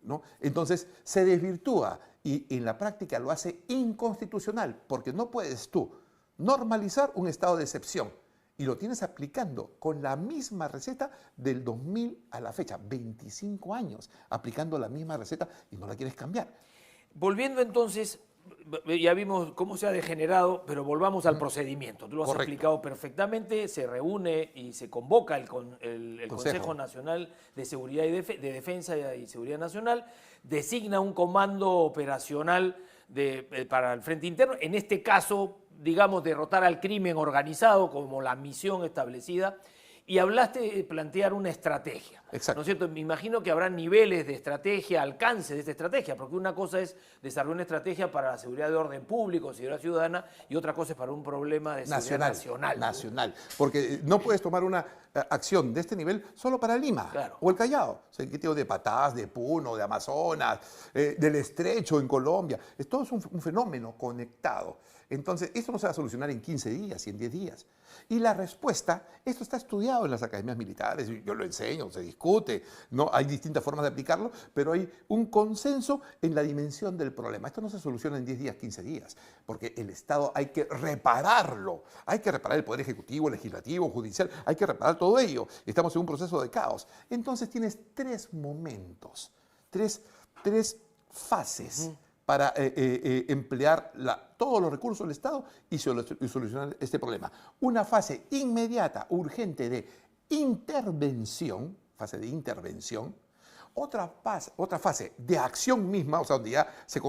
¿no? Entonces se desvirtúa y en la práctica lo hace inconstitucional, porque no puedes tú normalizar un estado de excepción y lo tienes aplicando con la misma receta del 2000 a la fecha, 25 años aplicando la misma receta y no la quieres cambiar. Volviendo entonces, ya vimos cómo se ha degenerado, pero volvamos al procedimiento. Tú lo has explicado perfectamente, se reúne y se convoca el Consejo Nacional de Seguridad y de Defensa y Seguridad Nacional, designa un comando operacional para el Frente Interno, en este caso, digamos, derrotar al crimen organizado como la misión establecida. Y hablaste de plantear una estrategia. Exacto. ¿No es cierto? Me imagino que habrá niveles de estrategia, alcance de esta estrategia, porque una cosa es desarrollar una estrategia para la seguridad de orden público, seguridad ciudadana, y otra cosa es para un problema de seguridad nacional. Porque no puedes tomar una acción de este nivel solo para Lima, claro, o el Callao. O sea, ¿qué tipo de Patás, de Puno, de Amazonas, del Estrecho en Colombia? Todo es un fenómeno conectado. Entonces, esto no se va a solucionar en 15 días y en 10 días. Y la respuesta, esto está estudiado en las academias militares, yo lo enseño, se discute, ¿no? Hay distintas formas de aplicarlo, pero hay un consenso en la dimensión del problema. Esto no se soluciona en 10 días, 15 días, porque el Estado hay que repararlo. Hay que reparar el Poder Ejecutivo, Legislativo, Judicial, hay que reparar todo ello. Estamos en un proceso de caos. Entonces tienes 3 momentos, tres fases para emplear todos los recursos del Estado y solucionar este problema. Una fase inmediata, urgente de intervención, fase de intervención. Otra fase de acción misma, o sea, donde ya se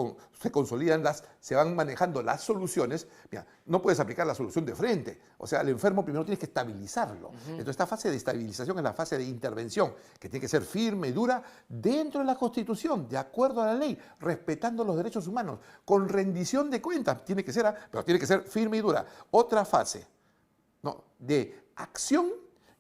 consolidan se van manejando las soluciones. Mira, no puedes aplicar la solución de frente. O sea, al enfermo primero tienes que estabilizarlo. Entonces, esta fase de estabilización es la fase de intervención, que tiene que ser firme y dura dentro de la Constitución, de acuerdo a la ley, respetando los derechos humanos, con rendición de cuentas. Pero tiene que ser firme y dura. Otra fase, ¿no?, de acción,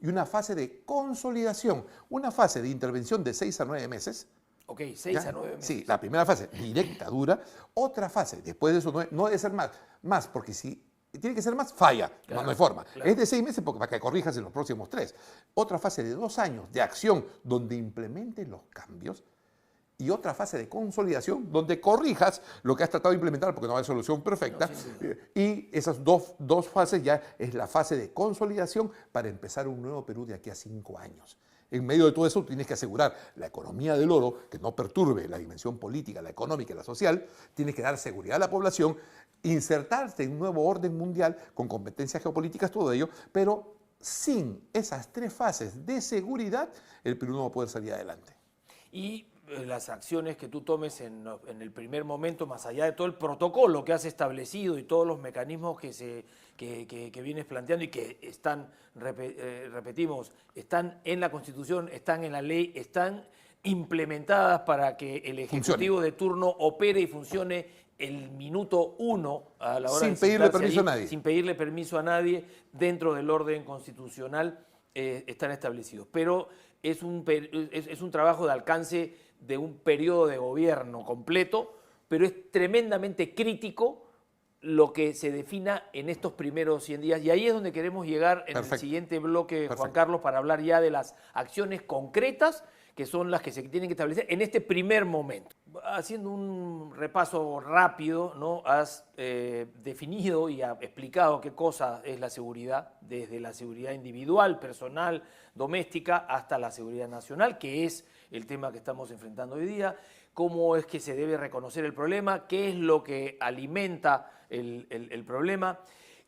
y una fase de consolidación, una fase de intervención de 6 a 9 meses. Ok, 6 a 9 meses. Sí, la primera fase directa, dura. Otra fase, después de eso no debe ser más, porque si tiene que ser más, falla, claro, no hay forma. Claro. Es de 6 meses para que corrijas en los próximos 3. Otra fase de 2 años de acción donde implementes los cambios. Y otra fase de consolidación donde corrijas lo que has tratado de implementar, porque no hay solución perfecta. No, y esas dos fases ya es la fase de consolidación para empezar un nuevo Perú de aquí a 5 años. En medio de todo eso tienes que asegurar la economía del oro, que no perturbe la dimensión política, la económica y la social. Tienes que dar seguridad a la población, insertarte en un nuevo orden mundial con competencias geopolíticas, todo ello, pero sin esas 3 fases de seguridad, el Perú no va a poder salir adelante. Y las acciones que tú tomes en el primer momento, más allá de todo el protocolo que has establecido y todos los mecanismos que vienes planteando y que están, repetimos, están en la Constitución, están en la ley, están implementadas para que el Ejecutivo de turno opere y funcione el minuto 1 a la hora sin pedirle permiso a nadie. Sin pedirle permiso a nadie, dentro del orden constitucional están establecidos. Pero es un trabajo de alcance de un periodo de gobierno completo, pero es tremendamente crítico lo que se defina en estos primeros 100 días. Y ahí es donde queremos llegar en el siguiente bloque, Juan Carlos, para hablar ya de las acciones concretas que son las que se tienen que establecer en este primer momento. Haciendo un repaso rápido, ¿no? Has definido y explicado qué cosa es la seguridad, desde la seguridad individual, personal, doméstica, hasta la seguridad nacional, que es el tema que estamos enfrentando hoy día, cómo es que se debe reconocer el problema, qué es lo que alimenta el problema,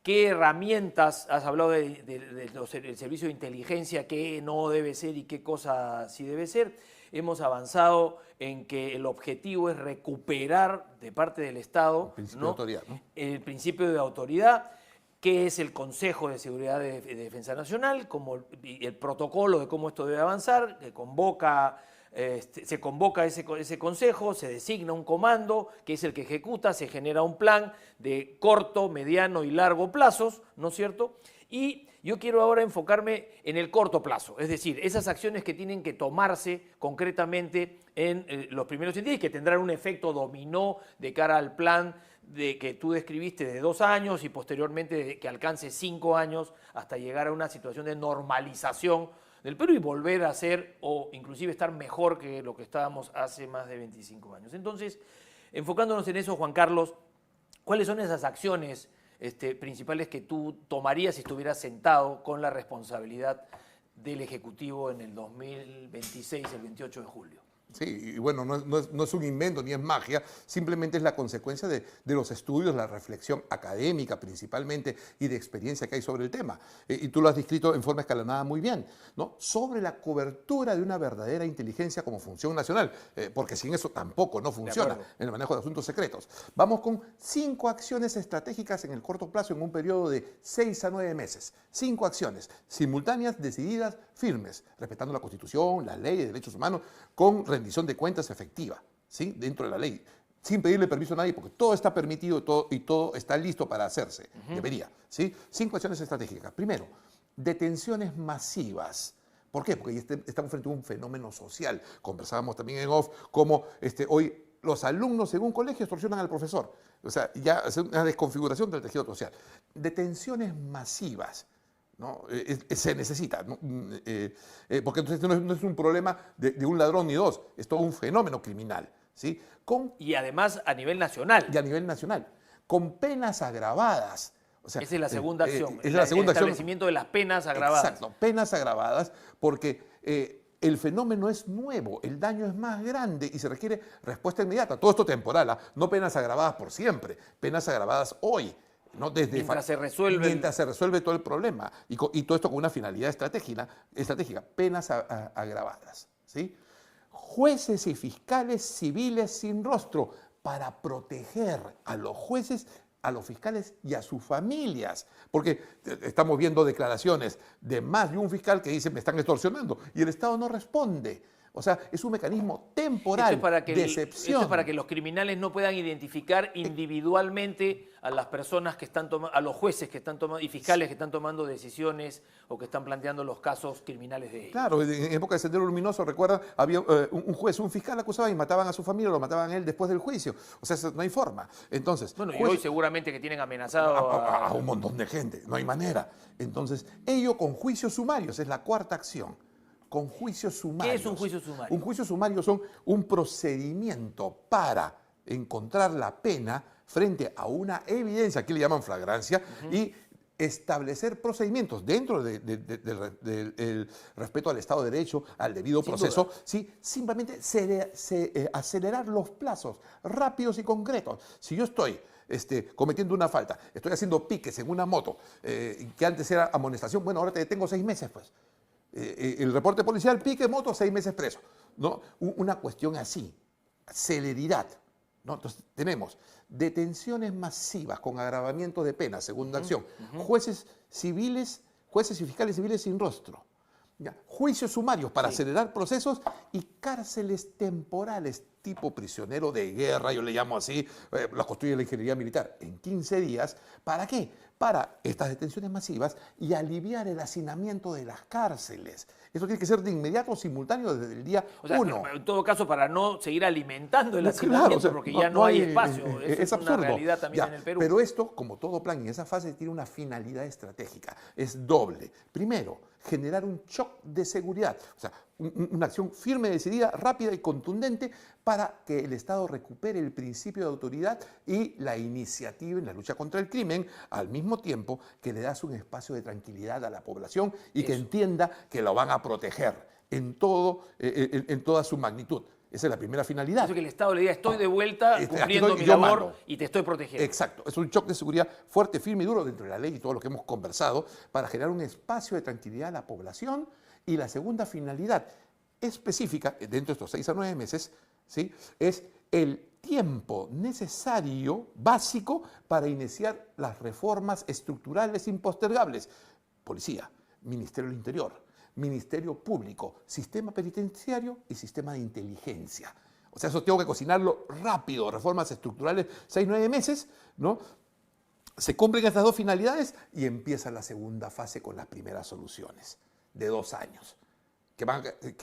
qué herramientas, has hablado del servicio de inteligencia, qué no debe ser y qué cosa sí debe ser. Hemos avanzado en que el objetivo es recuperar de parte del Estado el principio de autoridad, ¿no? El principio de autoridad, que es el Consejo de Seguridad de Defensa Nacional, como el protocolo de cómo esto debe avanzar, que se convoca ese consejo, se designa un comando, que es el que ejecuta, se genera un plan de corto, mediano y largo plazos, ¿no es cierto? Y yo quiero ahora enfocarme en el corto plazo, es decir, esas acciones que tienen que tomarse concretamente en los primeros 100 días y que tendrán un efecto dominó de cara al plan que tú describiste de 2 años y posteriormente que alcance 5 años hasta llegar a una situación de normalización del Perú y volver a ser o inclusive estar mejor que lo que estábamos hace más de 25 años. Entonces, enfocándonos en eso, Juan Carlos, ¿cuáles son esas acciones principales que tú tomarías si estuvieras sentado con la responsabilidad del Ejecutivo en el 2026, el 28 de julio? Sí, y bueno, no es un invento ni es magia, simplemente es la consecuencia de los estudios, la reflexión académica principalmente y de experiencia que hay sobre el tema. Y tú lo has descrito en forma escalonada muy bien, ¿no? Sobre la cobertura de una verdadera inteligencia como función nacional, porque sin eso tampoco no funciona en el manejo de asuntos secretos. Vamos con 5 acciones estratégicas en el corto plazo en un periodo de 6 a 9 meses. 5 acciones simultáneas, decididas, firmes, respetando la Constitución, la ley de derechos humanos, con rendición de cuentas efectiva, ¿sí? Dentro de la ley, sin pedirle permiso a nadie, porque todo está permitido y todo está listo para hacerse, debería, ¿sí? 5 acciones estratégicas. Primero, detenciones masivas. ¿Por qué? Porque estamos frente a un fenómeno social. Conversábamos también en off cómo hoy los alumnos en un colegio extorsionan al profesor. O sea, ya es una desconfiguración del tejido social. Detenciones masivas, ¿no? Se necesita, ¿no? Porque entonces no es un problema de un ladrón ni dos, es todo un fenómeno criminal, ¿sí? Y además a nivel nacional. Y a nivel nacional, con penas agravadas. O sea, esa es la segunda acción, es la segunda el establecimiento de las penas agravadas. Exacto, penas agravadas, porque el fenómeno es nuevo, el daño es más grande y se requiere respuesta inmediata. Todo esto temporal, ¿eh? No penas agravadas por siempre, penas agravadas hoy. ¿No? Mientras se resuelve todo el problema y todo esto con una finalidad estratégica penas agravadas, ¿sí? Jueces y fiscales civiles sin rostro para proteger a los jueces, a los fiscales y a sus familias, porque estamos viendo declaraciones de más de un fiscal que dice me están extorsionando y el Estado no responde. O sea, es un mecanismo temporal de excepción. Esto es para que los criminales no puedan identificar individualmente a las personas que están tomando, a los jueces que están tomando y fiscales que están tomando decisiones o que están planteando los casos criminales de ellos. Claro, en época de Sendero Luminoso, recuerda, había un juez, un fiscal acusaba y mataban a su familia, lo mataban a él después del juicio. O sea, no hay forma. Entonces, bueno, y hoy seguramente que tienen amenazado a un montón de gente, no hay manera. Entonces, ello con juicios sumarios es la cuarta acción. Con juicios sumarios. ¿Qué es un juicio sumario? Un juicio sumario son un procedimiento para encontrar la pena frente a una evidencia, aquí le llaman flagrancia, y establecer procedimientos dentro del respeto al Estado de Derecho, al debido proceso, ¿sí? Simplemente acelerar los plazos rápidos y concretos. Si yo estoy cometiendo una falta, estoy haciendo piques en una moto, que antes era amonestación, bueno, ahora te detengo 6 meses, pues. El reporte policial, pique, moto, 6 meses preso. ¿no? Una cuestión así, celeridad, ¿no? Entonces tenemos detenciones masivas con agravamiento de pena, segunda acción, jueces y fiscales civiles sin rostro, ¿ya? Juicios sumarios para acelerar procesos y cárceles temporales tipo prisionero de guerra, yo le llamo así, la construye la ingeniería militar, en 15 días. ¿Para qué? Para estas detenciones masivas y aliviar el hacinamiento de las cárceles. Eso tiene que ser de inmediato, simultáneo, desde el día 1. En todo caso, para no seguir alimentando el Claro, hacinamiento, o sea, porque ya no hay espacio. Es Eso es absurdo. una realidad también Ya, en el Perú. pero esto, como todo plan en esa fase, tiene una finalidad estratégica. Es doble. Primero, generar un shock de seguridad. O sea, una acción firme, decidida, rápida y contundente para que el Estado recupere el principio de autoridad y la iniciativa en la lucha contra el crimen, al mismo tiempo que le das un espacio de tranquilidad a la población y que entienda que lo van a proteger en toda su magnitud. Esa es la primera finalidad. Eso que el Estado le diga, estoy de vuelta Aquí cumpliendo estoy, mi yo labor mando. y te estoy protegiendo. Exacto, es un shock de seguridad fuerte, firme y duro dentro de la ley y todo lo que hemos conversado para generar un espacio de tranquilidad a la población. Y la segunda finalidad específica, dentro de estos 6 a 9 meses, ¿sí?, es el tiempo necesario, básico, para iniciar las reformas estructurales impostergables. Policía, Ministerio del Interior, Ministerio Público, sistema penitenciario y sistema de inteligencia. O sea, eso tengo que cocinarlo rápido, reformas estructurales, 6, 9 meses, ¿no? Se cumplen estas dos finalidades y empieza la segunda fase con las primeras soluciones, de 2 años, que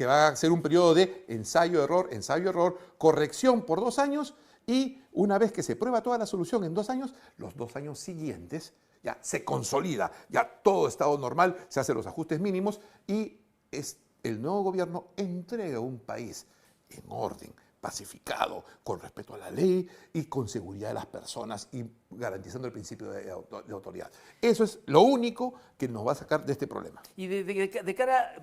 va a ser un periodo de ensayo-error, corrección por 2 años, y una vez que se prueba toda la solución en 2 años, los 2 años siguientes ya se consolida, ya todo estado normal, se hacen los ajustes mínimos y el nuevo gobierno entrega un país en orden, pacificado, con respeto a la ley y con seguridad de las personas y garantizando el principio de autoridad. Eso es lo único que nos va a sacar de este problema. Y de cara,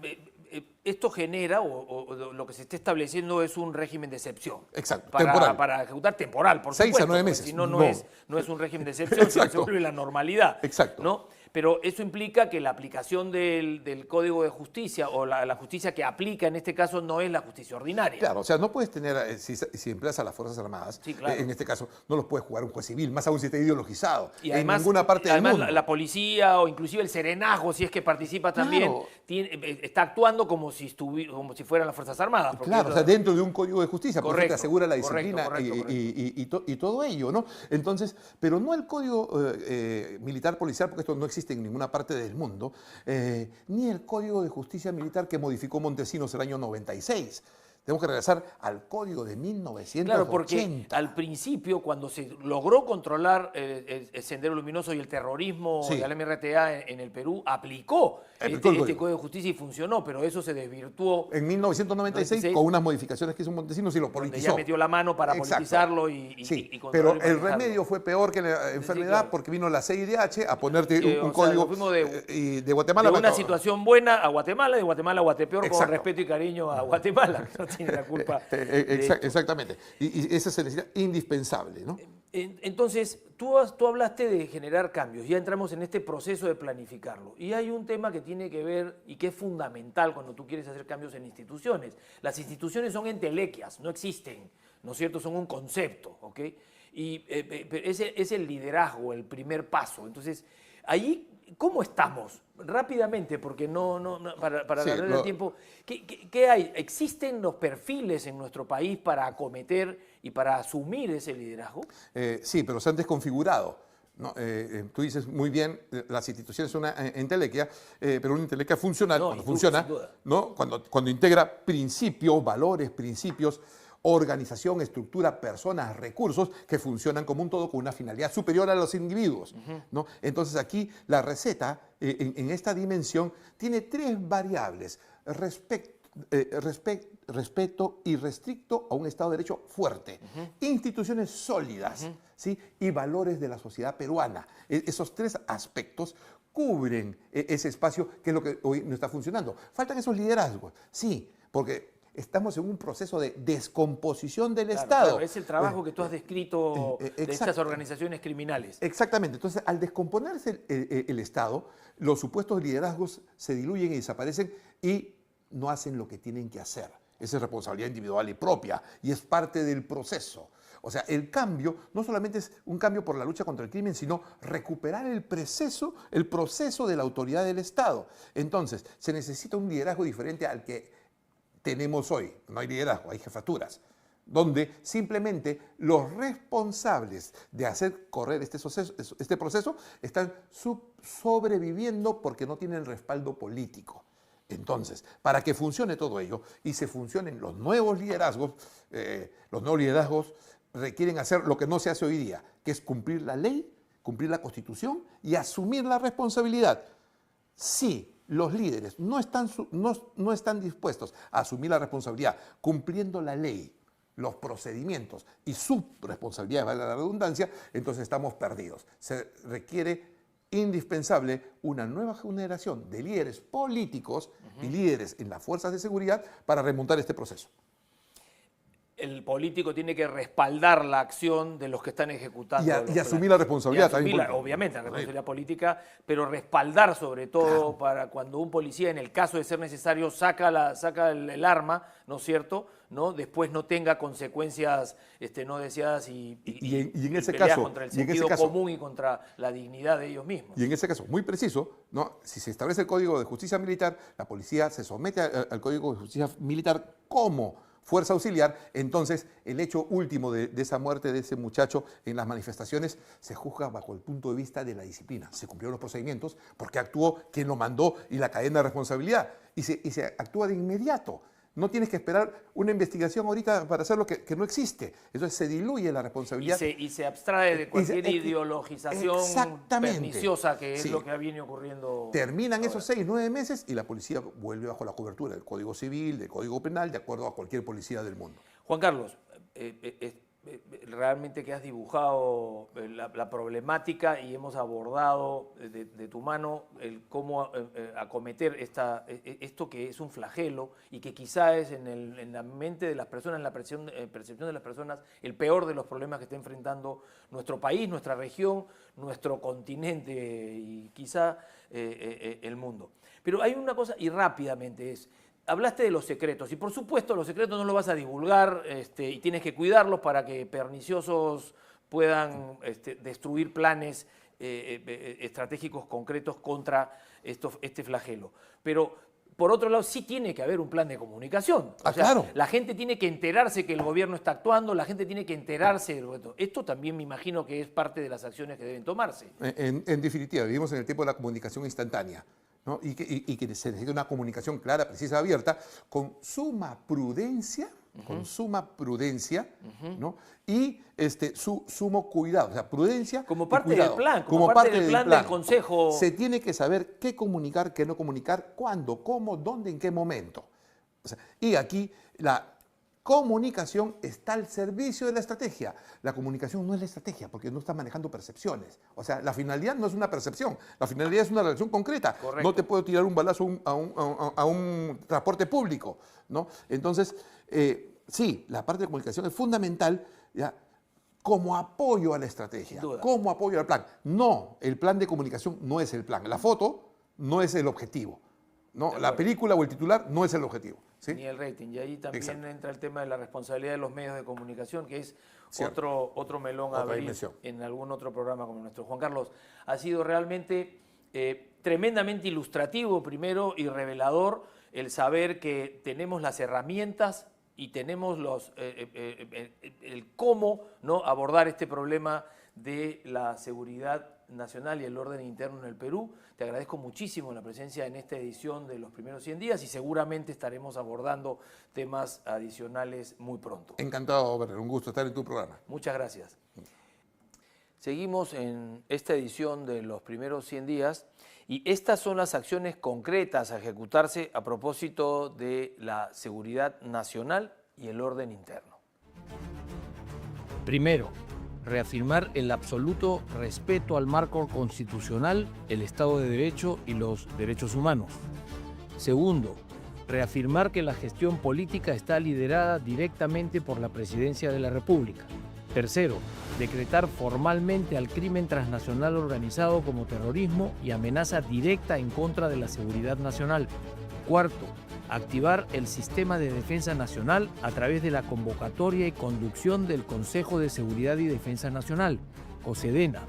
esto genera, o lo que se está estableciendo es un régimen de excepción. Exacto, temporal. Para ejecutar temporal, por 6 supuesto. a 9 meses. Si no, no es un régimen de excepción, sino se vuelve la normalidad. Exacto. ¿No? Pero eso implica que la aplicación del Código de Justicia o la justicia que aplica en este caso no es la justicia ordinaria. Claro, o sea, no puedes tener, si empleas a las Fuerzas Armadas, sí, claro, en este caso no los puedes jugar un juez civil, más aún si está ideologizado, y además, en ninguna parte del mundo. La policía o inclusive el serenazgo, si es que participa también, claro, está actuando como si fueran las Fuerzas Armadas. Claro, o sea, dentro de un Código de Justicia, porque te asegura la disciplina correcto. Y todo ello, ¿no? Entonces, pero no el Código Militar Policial, porque esto no existe en ninguna parte del mundo, ni el Código de Justicia Militar que modificó Montesinos el año 96. Tenemos que regresar al Código de 1980. Claro, porque al principio, cuando se logró controlar el Sendero Luminoso y el terrorismo de la MRTA en el Perú, aplicó este Código de Justicia y funcionó, pero eso se desvirtuó. En 1996, con unas modificaciones que hizo Montesinos y lo politizó. Ya metió la mano para politizarlo sí, y pero el remedio fue peor que la enfermedad, porque vino la CIDH a ponerte un código de Guatemala. De una situación buena a Guatemala, de Guatemala a Guatepeor, con respeto y cariño a Guatemala. Tiene la culpa. Exactamente. Y esa se necesita indispensable, ¿no? Entonces, tú hablaste de generar cambios, ya entramos en este proceso de planificarlo. Y hay un tema que tiene que ver y que es fundamental cuando tú quieres hacer cambios en instituciones. Las instituciones son entelequias, no existen, ¿no es cierto? Son un concepto, ¿ok? Y es el liderazgo, el primer paso. Entonces, ahí, ¿cómo estamos? Rápidamente, porque para ganar el tiempo, ¿qué hay? ¿Existen los perfiles en nuestro país para acometer y para asumir ese liderazgo? Sí, pero se han desconfigurado, ¿no? Tú dices muy bien, las instituciones son una entelequia, pero una entelequia funcional, cuando funciona, ¿no? Cuando integra principios, valores, principios, organización, estructura, personas, recursos que funcionan como un todo con una finalidad superior a los individuos, ¿no? Entonces aquí la receta en esta dimensión tiene 3 variables: respeto irrestricto a un Estado de Derecho fuerte, instituciones sólidas, ¿sí?, y valores de la sociedad peruana. Esos 3 aspectos cubren ese espacio que es lo que hoy no está funcionando. Faltan esos liderazgos, sí, porque estamos en un proceso de descomposición del Estado. Claro, es el trabajo que tú has descrito de estas organizaciones criminales. Exactamente. Entonces, al descomponerse el Estado, los supuestos liderazgos se diluyen y desaparecen y no hacen lo que tienen que hacer. Esa es responsabilidad individual y propia y es parte del proceso. O sea, el cambio no solamente es un cambio por la lucha contra el crimen, sino recuperar el proceso de la autoridad del Estado. Entonces, se necesita un liderazgo diferente al que tenemos hoy. No hay liderazgo, hay jefaturas, donde simplemente los responsables de hacer correr este proceso están sobreviviendo porque no tienen respaldo político. Entonces, para que funcione todo ello y se funcionen los nuevos liderazgos requieren hacer lo que no se hace hoy día, que es cumplir la ley, cumplir la Constitución y asumir la responsabilidad. Si los líderes no están dispuestos a asumir la responsabilidad cumpliendo la ley, los procedimientos y su responsabilidad, vale la redundancia, entonces estamos perdidos. Se requiere indispensable una nueva generación de líderes políticos y líderes en las fuerzas de seguridad para remontar este proceso. El político tiene que respaldar la acción de los que están ejecutando. Y asumir la responsabilidad también. Obviamente, la responsabilidad política, pero respaldar sobre todo para cuando un policía, en el caso de ser necesario, saca el arma, ¿no es cierto?, ¿no? Después no tenga consecuencias no deseadas y en ese peleas caso, contra el sentido común y contra la dignidad de ellos mismos. Y en ese caso, muy preciso, ¿no? Si se establece el Código de Justicia Militar, la policía se somete al Código de Justicia Militar como fuerza auxiliar, entonces el hecho último de esa muerte de ese muchacho en las manifestaciones se juzga bajo el punto de vista de la disciplina. Se cumplieron los procedimientos porque actuó quien lo mandó y la cadena de responsabilidad. Y se actúa de inmediato. No tienes que esperar una investigación ahorita para hacer lo que no existe. Entonces se diluye la responsabilidad. Y se abstrae de cualquier ideologización perniciosa que es lo que viene ocurriendo. Terminan ahora esos 6, 9 meses y la policía vuelve bajo la cobertura del Código Civil, del Código Penal, de acuerdo a cualquier policía del mundo. Juan Carlos, realmente que has dibujado la problemática y hemos abordado de tu mano el cómo acometer esto que es un flagelo y que quizá es en la mente de las personas, en la percepción de las personas, el peor de los problemas que está enfrentando nuestro país, nuestra región, nuestro continente y quizá el mundo. Pero hay una cosa, y rápidamente hablaste de los secretos, y por supuesto los secretos no los vas a divulgar y tienes que cuidarlos para que perniciosos puedan destruir planes estratégicos concretos contra este flagelo. Pero, por otro lado, sí tiene que haber un plan de comunicación. O sea, claro. La gente tiene que enterarse que el gobierno está actuando, la gente tiene que enterarse del gobierno. Esto también me imagino que es parte de las acciones que deben tomarse. En definitiva, vivimos en el tiempo de la comunicación instantánea, ¿no? Y que se necesita una comunicación clara, precisa, abierta, con suma prudencia, ¿no? Y sumo cuidado, o sea, prudencia como parte y cuidado. Del plan, como parte del plan del Consejo. Se tiene que saber qué comunicar, qué no comunicar, cuándo, cómo, dónde, en qué momento. O sea, y aquí la comunicación está al servicio de la estrategia. La comunicación no es la estrategia porque no está manejando percepciones. O sea, la finalidad no es una percepción, la finalidad es una relación concreta. Correcto. No te puedo tirar un balazo a un transporte público, ¿no? Entonces, sí, la parte de comunicación es fundamental, ¿ya?, como apoyo a la estrategia, como apoyo al plan. No, el plan de comunicación no es el plan. La foto no es el objetivo, ¿no? La película o el titular no es el objetivo. ¿Sí? Ni el rating. Y ahí también Exacto. entra el tema de la responsabilidad de los medios de comunicación, que es otro melón Otra a abrir dimensión. en algún otro programa como nuestro. Juan Carlos, ha sido realmente tremendamente ilustrativo primero y revelador el saber que tenemos las herramientas y tenemos el cómo, ¿no?, abordar este problema de la seguridad nacional y el orden interno en el Perú. Te agradezco muchísimo la presencia en esta edición de los primeros 100 días y seguramente estaremos abordando temas adicionales muy pronto. Encantado, Werner, un gusto estar en tu programa. Muchas gracias. Seguimos en esta edición de los primeros 100 días y estas son las acciones concretas a ejecutarse a propósito de la seguridad nacional y el orden interno. Primero, reafirmar el absoluto respeto al marco constitucional, el Estado de Derecho y los derechos humanos. Segundo, reafirmar que la gestión política está liderada directamente por la Presidencia de la República. Tercero, decretar formalmente al crimen transnacional organizado como terrorismo y amenaza directa en contra de la seguridad nacional. Cuarto, activar el Sistema de Defensa Nacional a través de la convocatoria y conducción del Consejo de Seguridad y Defensa Nacional, COSEDENA.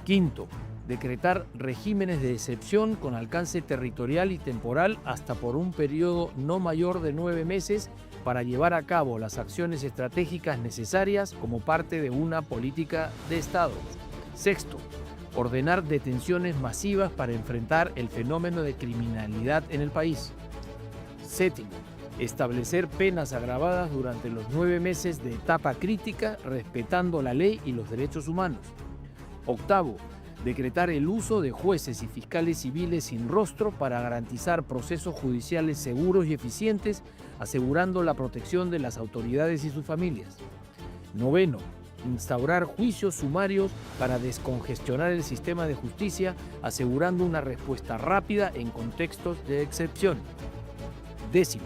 Quinto, decretar regímenes de excepción con alcance territorial y temporal hasta por un periodo no mayor de 9 meses para llevar a cabo las acciones estratégicas necesarias como parte de una política de Estado. Sexto, ordenar detenciones masivas para enfrentar el fenómeno de criminalidad en el país. Séptimo, establecer penas agravadas durante los 9 meses de etapa crítica, respetando la ley y los derechos humanos. Octavo, decretar el uso de jueces y fiscales civiles sin rostro para garantizar procesos judiciales seguros y eficientes, asegurando la protección de las autoridades y sus familias. Noveno, instaurar juicios sumarios para descongestionar el sistema de justicia, asegurando una respuesta rápida en contextos de excepción. Décimo,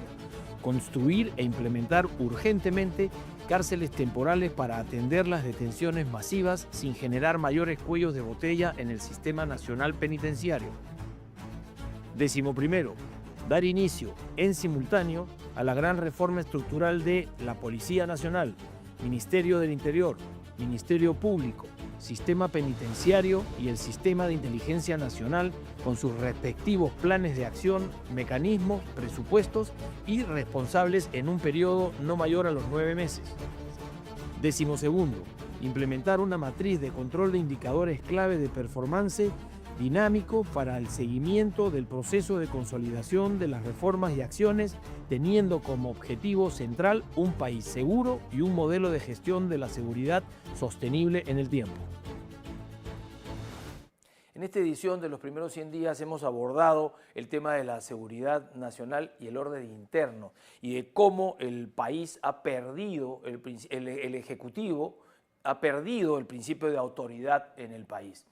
construir e implementar urgentemente cárceles temporales para atender las detenciones masivas sin generar mayores cuellos de botella en el sistema nacional penitenciario. Décimo primero, dar inicio en simultáneo a la gran reforma estructural de la Policía Nacional, Ministerio del Interior, Ministerio Público, Sistema Penitenciario y el Sistema de Inteligencia Nacional con sus respectivos planes de acción, mecanismos, presupuestos y responsables en un periodo no mayor a los 9 meses. Décimo segundo, implementar una matriz de control de indicadores clave de performance dinámico para el seguimiento del proceso de consolidación de las reformas y acciones, teniendo como objetivo central un país seguro y un modelo de gestión de la seguridad sostenible en el tiempo. En esta edición de los primeros 100 días hemos abordado el tema de la seguridad nacional y el orden interno y de cómo el país ha perdido, el Ejecutivo ha perdido el principio de autoridad en el país.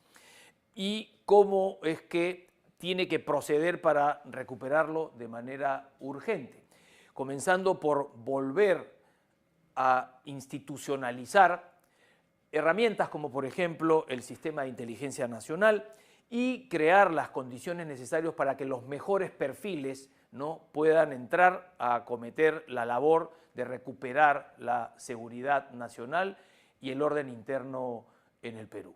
Y cómo es que tiene que proceder para recuperarlo de manera urgente, comenzando por volver a institucionalizar herramientas como por ejemplo el Sistema de Inteligencia Nacional y crear las condiciones necesarias para que los mejores perfiles, ¿no?, puedan entrar a acometer la labor de recuperar la seguridad nacional y el orden interno en el Perú.